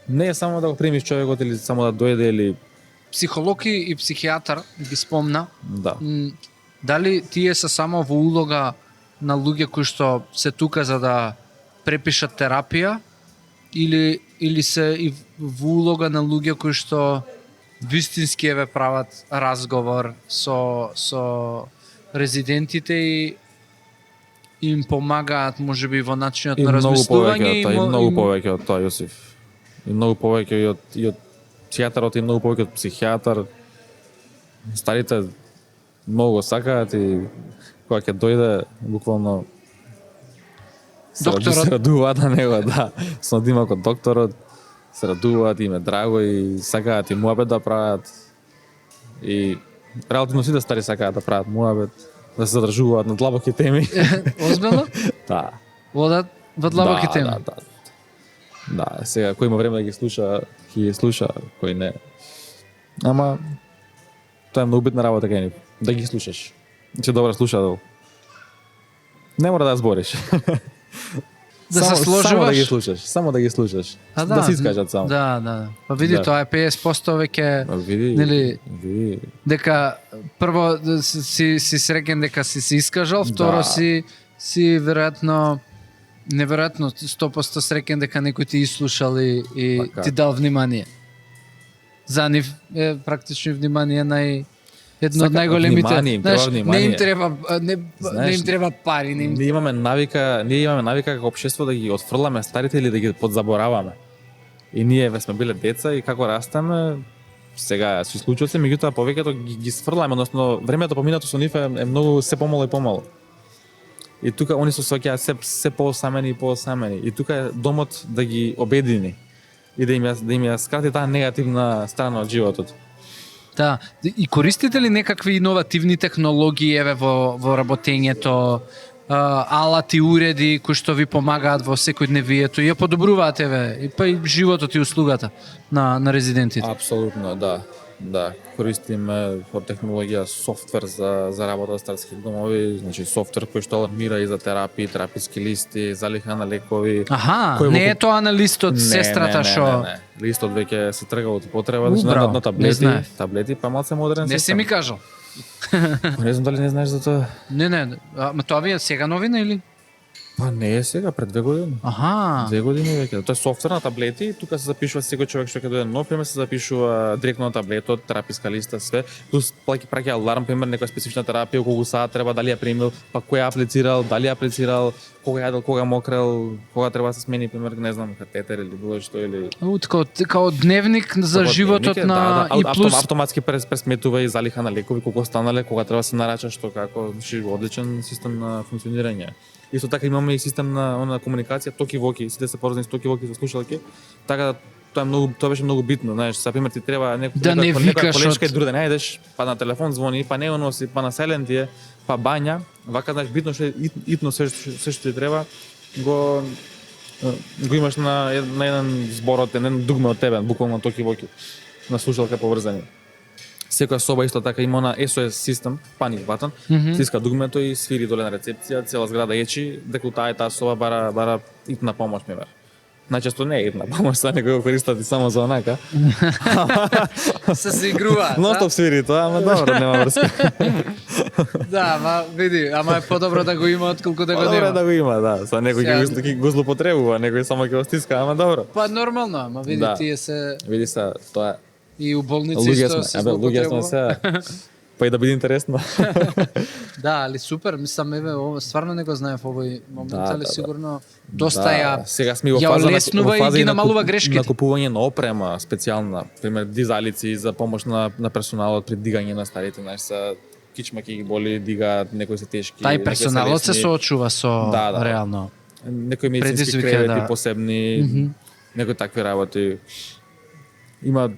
не е само да го примиш човекот или само да дојде или Психолог и психијатар ги спомна. да. Дали тие се само во улога на луѓе кои што се тука за да препишат терапија или се и во улога на луѓе кои што вистински еве прават разговор со резидентите и им помагаат можеби во начинот на размислување и многу повеќе од тоа, Јосиф. И многу повеќе и од психијатарот и многу повеќе од психијатар. Старите многу сакаат и кога ќе дојде буквално Докторот се радуваат на него, да. Со дима кod докторот се радуваат, им е драго и сакаат и муабет да прават. И релативно сите стари сакаат да прават муабет, да се задржуваат на длабоки теми. Озбилно? Да. Одат во длабоки теми. Да. Да, сега кој има време да ги слуша, ќе ги слуша, кој не. Ама тоа е многу битна работа кај нив, да ги слушаш. Че добар слушател. Не мора да збориш. Да се сложуваш. Само да ги слушаш, само да ги слушаш. Да се искажат само. Да. Па види, Да. тоа е 50% веќе Види, нели види. дека прво си среќен дека си се искажал, второ Да. си веројатно неверојатно 100% среќен дека некој ти изслушал и Така. ти дал внимание. За нив е практично внимание едно од Сака најголемите. внимание, им треба внимание. не им треба не Знаеш, им треба пари, не им Ние имаме навика како општество да ги отфрламе старите или да ги подзабораваме. И ние ве сме биле деца и како растеме, сега се случува се, меѓутоа повеќето ги сфрламе, односно времето поминато со нив е многу се помало и помало. И тука они се соќаат се поосамени и поосамени. И тука е домот да ги обедини и да им ја скрати таа негативна страна од животот. Да, и користите ли некакви иновативни технологии еве во работењето, алати, уреди кои што ви помагаат во секојдневието и ја подобруваат еве и па и животот и услугата на резидентите? Апсолутно, да. Да, користиме од технологија софтвер за работа со старски домови, значи софтвер кој што алармира и за терапии, тераписки листи, залиха на лекови. Аха, Кој не во- е тоа на листот сестрата што Не. Листот веќе се трга од употреба, Браво, на не таблети, знаев. таблети, па малце модерен не си систем. ми кажал. Не знам дали не знаеш за тоа. Не, ама тоа ви е сега новина или? Па не е сега, пред 2 години. Аха. 2 години веќе. Тоа е софтвер на таблети, тука се запишува секој човек што ќе дојде нов, пример се запишува директно на таблетот, тераписка листа, све. Плюс праќа аларм, пример некоја специфична терапија, колку саат треба, дали ја примил, па кој ја аплицирал, дали ја аплицирал, кога јадел, кога мокрел, кога треба да се смени, пример, не знам, катетер или било што или Као дневник за Како животот дневник е, на да, и плюс автоматски пресметува и залиха на лекови колку останале, кога треба да се нарача што како, значи одличен систем на функционирање. Исто така имаме и систем на комуникација токи-воки, сите се поврзани со токи-воки со слушалки, така да тоа беше многу битно, знаеш, за пример ти треба Да не викаш колешка и од- друга да најдеш, па на телефон звони, па не го носи, па на сайлент е, па бања, вака знаеш битно што итно се што ти треба го имаш на еден зборот, еден дугме од тебе, буквално токи-воки, на слушалка поврзани. Секоја соба исто така има на SOS систем, паник батон, стиска дугмето и свири доле на рецепција, цела зграда ечи, дека таа соба бара итна помош, мевер. Најчесто не е итна помош, са некој го користат и само за онака. се игруваат. Ностоп свири тоа, ама добро, нема врска. Да, ма види, ама е подобро да го има отколку да го Добро нема. да го има, да. Са некој Сега- ќе го злоупотребува, некој само ќе го стиска, ама добро. Па нормално, ама види Да. тие се Види се, тоа и у болници луѓе исто сме, се луѓе сме злоупотребува. се. Па и да биде интересно. Да, али супер, мислам еве ово стварно не го знаев овој момент, Да, али да, да. сигурно доста Да, ја сега сме во ја фаза олеснува и ги на намалува грешките. На купување на опрема специјална, пример дизалици за помош на персоналот при дигање на старите, знаеш, са кичма ќе ги боли, дигаат, некои се тешки. Тај некои се персоналот се лесни. соочува со Да. реално. Некои медицински предизвика, кревети да. посебни, некои такви работи. Има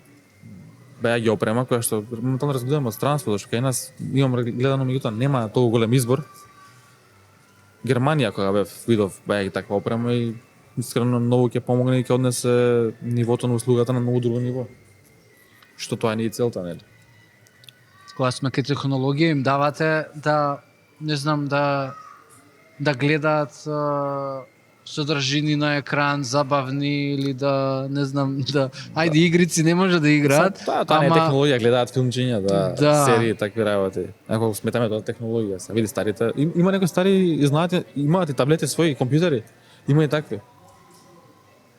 беа ги опрема која што моментално разгледаме од странство, зашто кај нас имам гледано меѓутоа нема толку голем избор. Германија кога видов беа ги таква опрема и искрено многу ќе помогне и ќе однесе нивото на услугата на многу друго ниво. Што тоа не е целта, нели? Кога сме кај технологија им давате да не знам да гледаат содржини на екран, забавни или да не знам ајде игрици не може да играат. Тоа не е технологија, гледаат филмчиња, серии, такви работи. Ако сметаме тоа технологија, се види старите. Има некои стари, знаете, имаат и таблети своји, компјутери. Има и такви.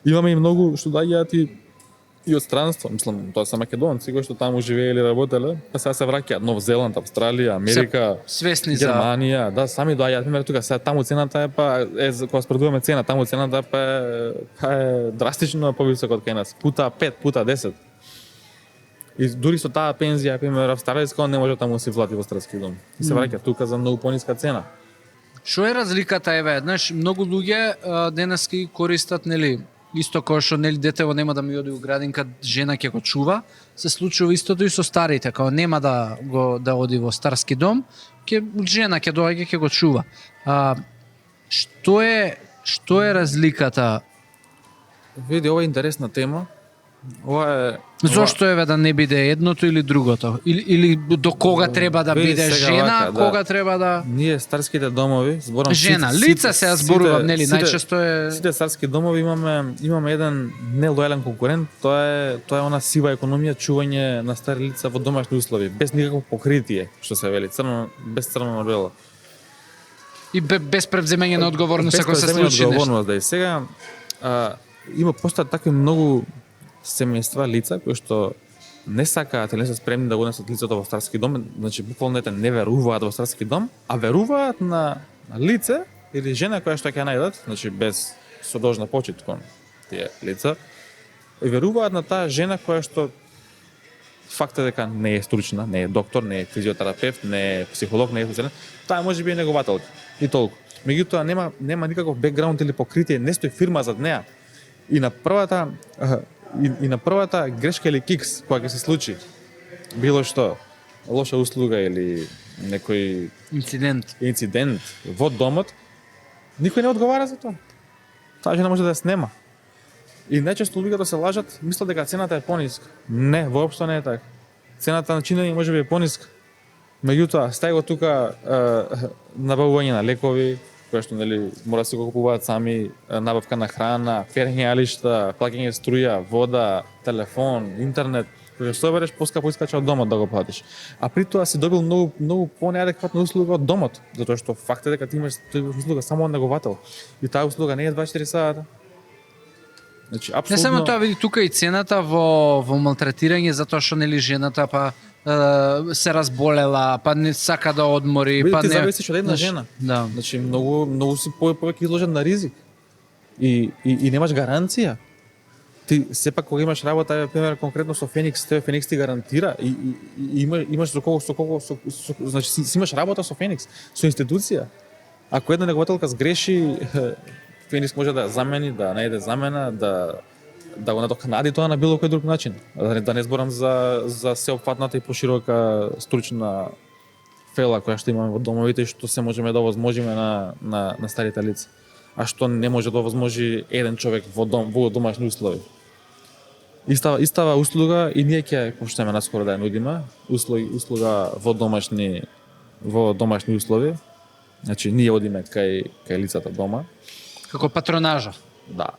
Имаме и многу што доаѓаат и од странство, мислам, тоа се македонци кои што таму живееле и работеле, па сега се враќаат Нов Зеланд, Австралија, Америка, свесни Германија, да, сами доаѓаат, пример тука, сега таму цената кога спредуваме цена, таму цената е драстично повисока од кај нас, пута 5, пута 10. И дури со таа пензија, пример, австралијска, не може таму да се влати во Старски дом. И се враќа тука за многу пониска цена. Што е разликата, еве, знаеш, многу луѓе денески користат, нели, исто кој што нели детево нема да ми оди у градинка, жена ќе го чува, се случува истото и со старите, кога нема да оди во старски дом, жена ќе доаѓа ќе го чува. Што е разликата? Види, ова е интересна тема. Зошто еве да не биде едното или другото? Или до кога треба да биде жена, вака, кога треба да Ние старските домови, зборам жена, лица се зборувам, нели, најчесто е сите старски домови имаме еден нелојален конкурент, тоа е она сива економија, чување на стари лица во домашни услови, без никакво покритие, што се вели, без црно на бело. И без превземање на одговорност ако се случи нешто. Да, и сега постојат такви многу семејства, лица кои што не сакаат или не се спремни да го несат лицето во старски дом, значи буквално не веруваат во старски дом, а веруваат на лице или жена која што ќе најдат, значи без содожна почит кон тие лица, и веруваат на таа жена која што факт е дека не е стручна, не е доктор, не е физиотерапевт, не е психолог, не е социјален, таа може би е негователка и толку. Меѓутоа нема никаков бекграунд или покритие, не стои фирма зад неа. И на првата грешка или кикс која ќе се случи, било што лоша услуга или некој инцидент во домот, никој не одговара за тоа. Таа жена може да ја снема. И најчесто луѓето се лажат, мислат дека цената е пониска. Не, воопшто не е така. Цената на чинење може би е пониска. Меѓутоа, стај го тука набавување на лекови, која што нели мора да се го купуваат сами, набавка на храна, перењалишта, плаќање струја, вода, телефон, интернет, кој што береш поскапо искача од домот да го платиш. А при тоа си добил многу понеадекватна услуга од домот, затоа што факт е дека ти имаш услуга само од неговател. И таа услуга не е 24 сата. Значи апсолутно. Не само тоа, види тука и цената во малтретирање затоа што нели жената се разболела, па не сака да одмори, види, па ти не зависиш од една жена. Да. Значи многу си повеќе изложен на ризик. И немаш гаранција. Ти сепак кога имаш работа, пример конкретно со Феникс, Феникс ти гарантира и имаш со колку значи си имаш работа со Феникс, со институција. Ако една негователка сгреши, Феникс може да замени, да најде замена, да го надокнади тоа на било кој друг начин. Да не зборам за сеопфатната и поширока стручна фела која што имаме во домовите, што се можеме да овозможиме на старите лица. А што не може да овозможи еден човек во домашни услови. Истава услуга и ние ќе почнеме наскоро да ја нудиме, услуга во домашни услови. Значи ние одиме кај лицата дома. Како патронажа. Да.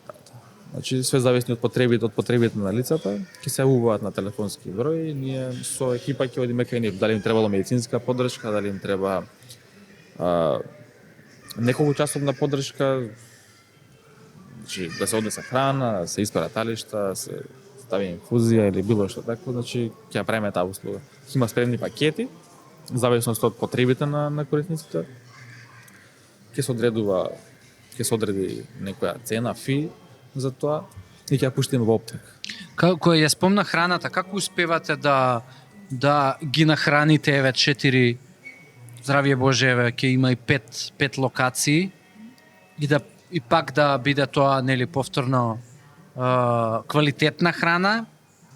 Значи све зависи од потребите на лицата, ќе се јавуваат на телефонски број, ние со екипа ќе одиме кај нив, дали им требало медицинска поддршка, дали им треба неколку часовна поддршка, значи да се однесе храна, да се испара талишта, се стави инфузија или било што такво, значи ќе ја правиме таа услуга. Има спремни пакети, зависност од потребите на корисниците. Ќе се одреди некоја цена, фи за тоа и ќе ја пуштиме во оптек. Кога ја спомна храната, како успевате да ги нахраните еве 4 здравје Боже, еве ќе има и 5 локации и пак да биде тоа нели повторно квалитетна храна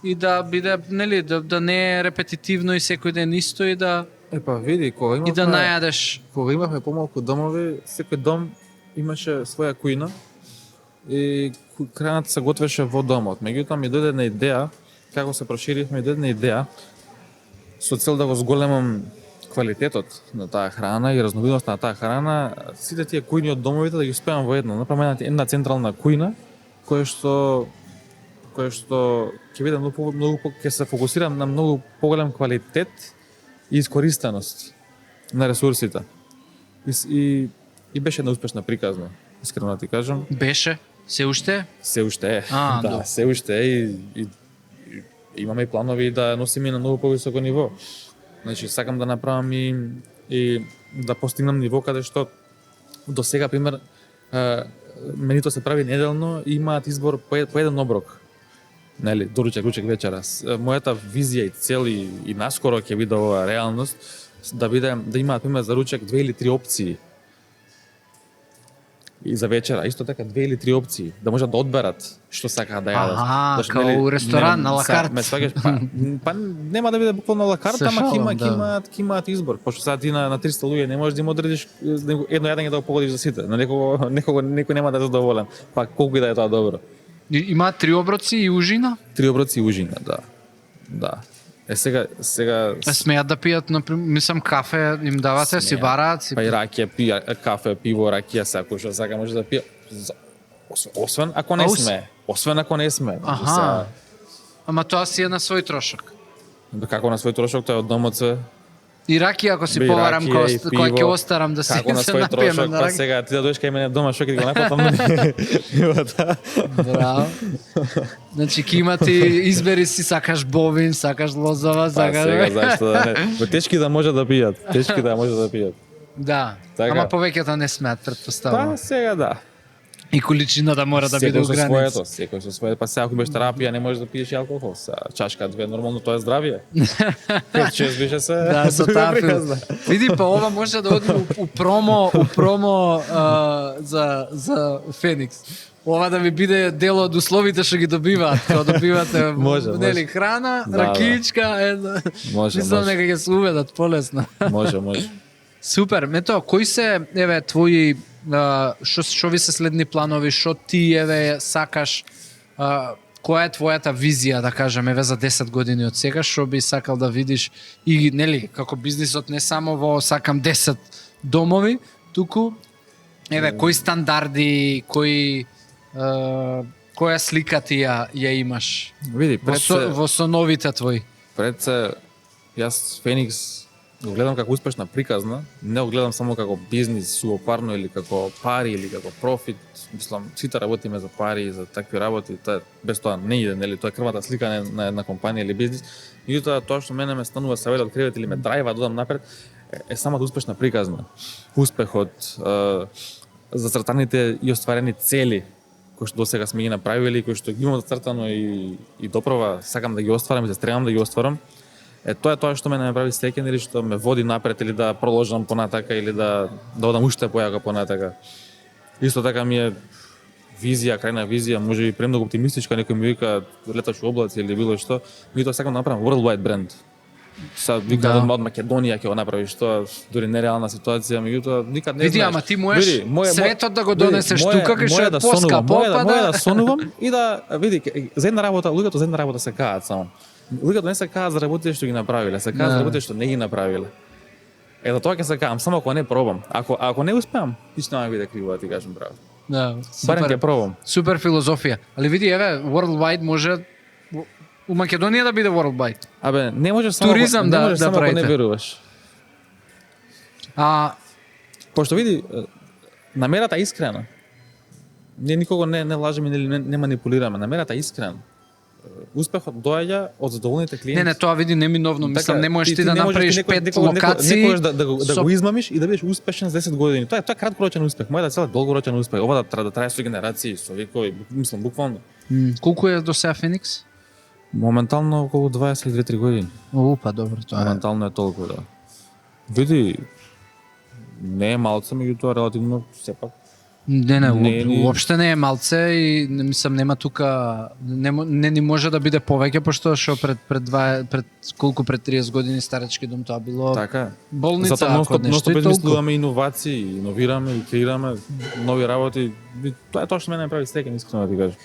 и да биде нели да не е репетитивно и секој ден исто и да види кога имавме и да најадеш. Кога имавме помалку домови, секој дом имаше своја кујна и храната се готвеше во домот. Меѓутоа ми дојде една идеја, како се проширивме, ми дојде една идеја со цел да го зголемам квалитетот на таа храна и разновидноста на таа храна, сите тие кујни од домовите да ги спеам во едно. Направам една централна кујна која што ќе биде ќе се фокусирам на многу поголем квалитет и искористеност на ресурсите. И беше една успешна приказна, искрено да ти кажам. Беше? Се уште? Се уште е. А, да, добро. се уште е и имаме и планови да носиме на многу повисоко ниво. Значи, сакам да направам и да постигнам ниво каде што до сега, пример, менито се прави неделно и имаат избор по еден оброк. Нели, доручек, ручек, вечера. Мојата визија и цел и наскоро ќе биде ова реалност, да имаат, пример, за ручек 2 или 3 опции. И за вечера, исто така 2 или 3 опции, да можат да одберат што сакаат да јадат. Аха, као у ресторан на лакарт. Ме сваќаш, па нема да биде буквално лакарт, Се ама шалам, ќе имаат избор. Пошто сега ти на 300 луѓе не можеш да им одредиш едно јадење да го погодиш за сите. На некој нема да е задоволен. Па колку и да е тоа добро. Има 3 оброци и ужина? 3 оброци и ужина, да. Да. Сега Смеат да пијат, например, мислам кафе им давате, си бараат, си па и ракија, кафе, пиво, ракија, секој што сака може да пие. Освен ако не сме. Освен ако не сме. Аха. Ама тоа си е на свој трошок. Како на свој трошок, тоа е од домот се. И ракија ако си Би, поварам ракија и која ќе пиво, остарам да се Како на свој напиеме трошок, на па ракија. сега ти да дојдеш кај мене дома, што ќе ти го напатам? Браво. Значи ќе имате избери си, сакаш бовин, сакаш лозова, Па сакаш... сега зашто да не. Тешки да може да пијат. Тешки да може да пијат. Да, Така. ама повеќето не смеат, предпоставувам. Па сега да. И количината мора да биде Секој со ограничена. своето, секој со своето. Па сега ако биш терапија не можеш да пиеш и алкохол. Са чашка две нормално тоа е здравје. 5-6 беше се. Да, со друга таа приказна. Види, па ова може да оди у промо за Феникс. Ова да ви биде дел од условите што ги добиваат. Кога добивате Може, нели може. храна, Да, ракичка, Може, мислам може. нека ќе се уведат полесно. Може. Супер. Мето, кои се еве твои што ви се следни планови, што ти еве сакаш, која е твојата визија, да кажем, еве за 10 години од сега, што би сакал да видиш и нели како бизнисот не само во сакам 10 домови, туку еве кои стандарди, која слика ти ја имаш Види, во соновите твои. пред се јас Феникс го гледам како успешна приказна, не го гледам само како бизнис суопарно или како пари или како профит. Мислам, сите работиме за пари и за такви работи, тоа без тоа не иде, нели, тоа е крвата слика на една компанија или бизнис. Меѓутоа тоа што мене ме станува савет од кревет или ме драйва да додам напред е самата успешна приказна. Успехот, зацртаните и остварени цели кои што досега сме ги направиле, кои што ги имам зацртано и допрова сакам да ги остварам и се стремам да ги остварам. Тоа е тоа што мене ме прави среќен или што ме води напред или да продолжам понатака или да одам уште појако понатака. Исто така ми е визија, крајна визија, можеби премногу оптимистичка, некој ми вика леташ у облаци или било што, меѓутоа сакам да направам worldwide бренд. Са вика Да. од Македонија ќе го направиш тоа, дури нереална ситуација, меѓутоа никад не Види, знаеш. ама ти можеш светот да го донесеш мој тука кај што е да поскапо, сонувам, па мој да... да сонувам и да види за една работа, луѓето за една работа се каат само. Луѓето не се каат за работите што ги направиле, се каат за работите што не ги направиле. За тоа ќе се каам, само ако не пробам. Ако не успеам, ништо нема биде криво да ти кажам браво. Да, Барем ќе супер. пробам. Супер филозофија. Али види, еве, worldwide може у Македонија да биде worldwide. Абе, не можеш само Туризам не да- можеш да само ако не правите. веруваш. Пошто види, намерата е искрена. Ние никого не лажеме или не манипулираме. Намерата е искрена. Успехот доаѓа од задоволните клиенти. Не, тоа види неминовно, мислам, не можеш ти да не можеш направиш некој- 5 некој- локации. некојаш да со- го измамиш и да бидеш успешен за 10 години. Тоа е краткорочен успех. Мојата цел е долгорочен успех. Ова да трае со генерации, со векови, мислам буквално. Колку е до сега Феникс? Моментално околу 22-3 години. Па добро, тоа е. Моментално е толку, да. Види, не е малце, меѓутоа релативно сепак. Не, Не, уопште не е малце и мислам нема тука не ни може да биде повеќе пошто што пред колку пред 30 години старечки дом тоа било Така. болница Затоа ако нешто ностоп и толку. измислуваме иновации, иновираме и креираме нови работи. Тоа е тоа што мене ме прави среќен, искрено да ти кажам.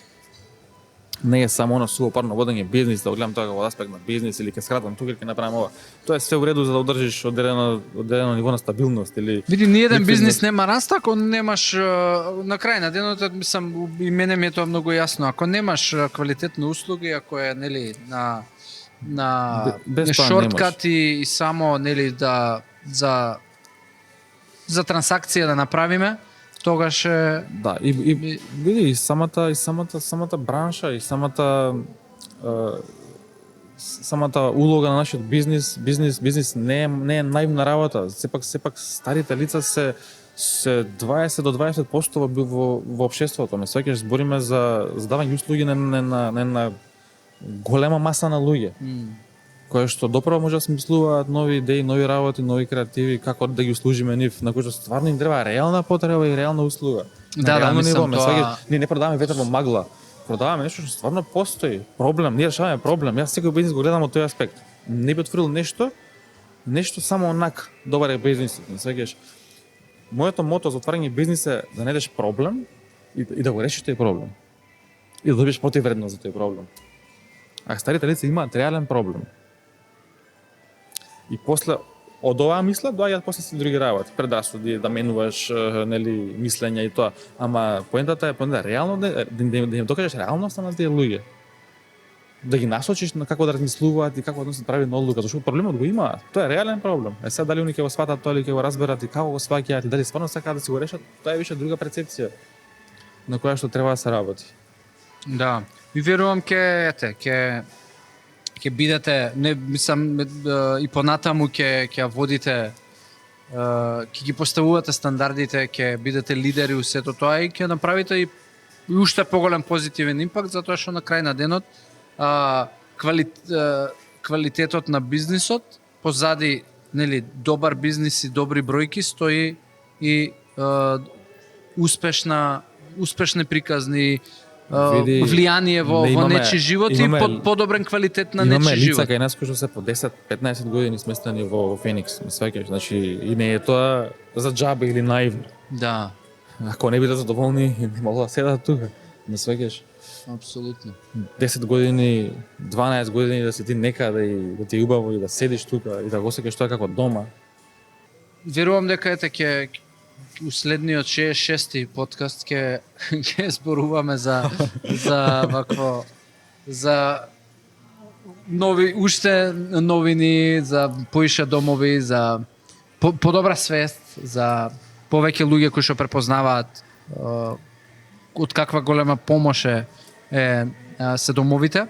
не е само оно сувопарно водење бизнис, да гледам тоа како аспект на бизнис или ќе скратам тука или ќе направам ова. Тоа е све у реду за да одржиш одредено ниво на стабилност или Види, ниеден ликвидност. бизнис нема раст ако немаш на крај на денот, мислам, и мене ми е тоа многу јасно. Ако немаш квалитетни услуги, ако е нели на Без не тоа шорткат и само нели да за трансакција да направиме, тогаш е Да, и види и самата бранша и самата улога на нашиот бизнис не е наивна работа. Сепак старите лица се 20 до 20% во општеството. Ме сваќаш, збориме за давање услуги на голема маса на луѓе. Кои што доправо може да смислуваат нови идеи, нови работи, нови креативи, како да ги услужиме нив, на кои што стварно им треба реална потреба и реална услуга. Да, реално мислам, ме тоа- сваќаш, ние не продаваме ветар во магла. Продаваме нешто што стварно постои, проблем, ние решаваме проблем. Јас секој бизнис го гледам од тој аспект. Не би отворил нешто само онак, добар е бизнисот, ме сваќаш. Моето мото за отварање бизнис е да најдеш проблем и да го решиш тој проблем. И да добиеш противвредност за тој проблем. А старите лица имаат реален проблем. И после од оваа мисла доаѓаат после си други работи, предрасуди, да менуваш нели мислења и тоа. Ама поентата е реално да им докажеш реалноста на тие луѓе. Да ги насочиш на како да размислуваат и како да се прави одлука, зашто проблемот го има. Тоа е реален проблем. Сега дали они ќе го сватат тоа или ќе го разберат и како го сваќаат и дали стварно сакаат да си го решат, тоа е више друга перцепција на која што треба да се работи. Да. И верувам ќе бидете, не мислам и понатаму ќе водите, ќе ги поставувате стандардите, ќе бидете лидери у сето тоа и ќе направите и уште поголем позитивен импакт, затоа што на крај на денот квалитетот на бизнисот позади нели добар бизнис и добри бројки стои и успешни приказни Види, влијание во нечи живот и подобрен квалитет на имаме нечи лица живот. кај нас кои што се по 10-15 години сместени во Феникс, ме сваќаш, значи и не е тоа за џабе или наивно. Да, Ако не бидат задоволни, не могат да седат тука, ме сваќаш. апсолутно. 10 години, 12 години да си ти некаде и да ти е убаво и да седиш тука и да го осеќаш тоа како дома. Верувам дека ќе уследниот 66-ти подкаст ќе зборуваме за вакво за уште новини, за поише домови, за подобра свест, за повеќе луѓе кои што препознаваат од каква голема помош се домовите.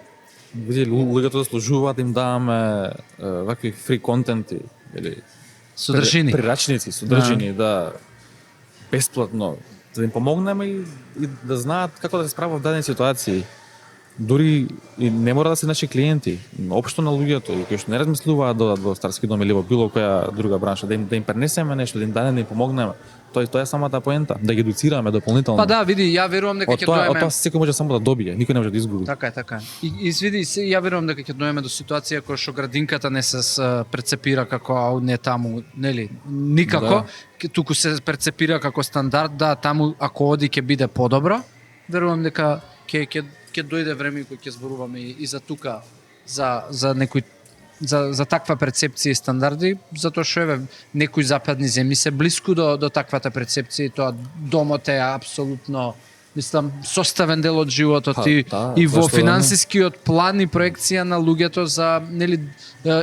Види, луѓето заслужуваат да им даваме вакви фри контенти или Содржини. прирачници, содржини, да бесплатно, да им помогнеме и да знаат како да се справат во дадени ситуации. Дури и не мора да се наши клиенти, општо на луѓето и кои што не размислуваат да додат во старски дом или во било која друга бранша, да им пренесеме нешто, да им дадеме, да им помогнеме. Тоа е самата поента, да ги едуцираме дополнително. Па да, види, ја верувам дека ќе доеме. Од тоа секој може само да добие, никој не може да изгуби. Така е, така е. И види, ја верувам дека ќе доеме до ситуација која што градинката не се прецепира како ау не таму, нели? Никако, туку се прецепира како стандард, да, таму ако оди ќе биде подобро. Верувам дека ќе дојде време кога ќе зборуваме и за тука за некој за таква перцепција и стандарди, затоа што еве некои западни земји се блиску до таквата перцепција и тоа домот е апсолутно мислам составен дел од животот и во финансискиот план и проекција на луѓето за нели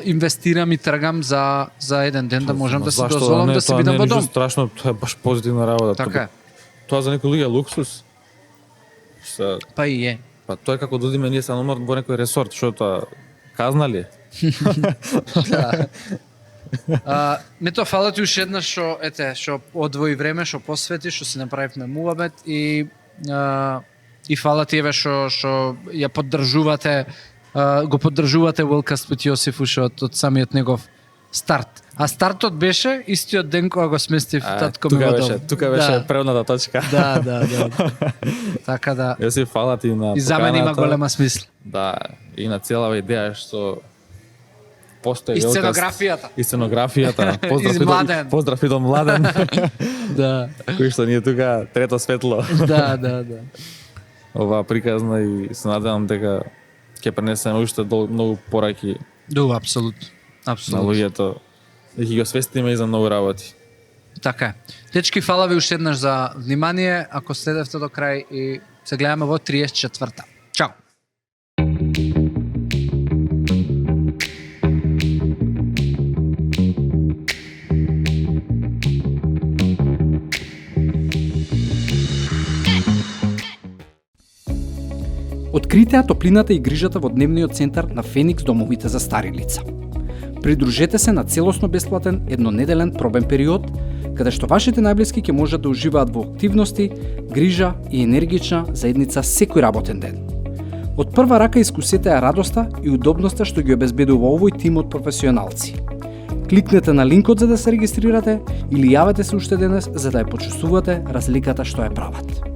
инвестирам и тргам за еден ден да можам да си дозволам да си бидам во дом. Тоа страшно, тоа е баш позитивна работа. Така е. Тоа за некои луѓе е луксус. Па и е. Па тоа е како да одиме ние се номер во некој ресорт, што тоа казна ли? Да. Мето фала ти уште еднаш што одвои време, што посвети, што си направивме муабет и фала ти еве што ја поддржувате го поддржувате Wellcast with Јосиф уште од самиот негов старт. А стартот беше истиот ден кога го сместив татко ми во дом. Тука беше преводната точка. Да. Така да. Јосиф, фала ти на поканата. И за мене има голема смисла. Да, и на целава идеја што постои И сценографијата. И сценографијата. Поздрав и до Младен. Да. Кој што ние тука трето светло. Да. оваа приказна и се надевам дека ќе пренесеме уште многу пораки Апсолутно. на Апсолутно. луѓето и ќе ги освестиме и за многу работи. Така е. Дечки, фала ви уште еднаш за внимание. Ако следевте до крај и се гледаме во 34-та. Чао. Открите ја топлината и грижата во дневниот центар на Феникс домовите за стари лица. Придружете се на целосно бесплатен еднонеделен пробен период, каде што вашите најблиски ќе можат да уживаат во активности, грижа и енергична заедница секој работен ден. Од прва рака искусете ја радоста и удобноста што ги обезбедува овој тим од професионалци. Кликнете на линкот за да се регистрирате или јавете се уште денес за да ја почувствувате разликата што ја прават.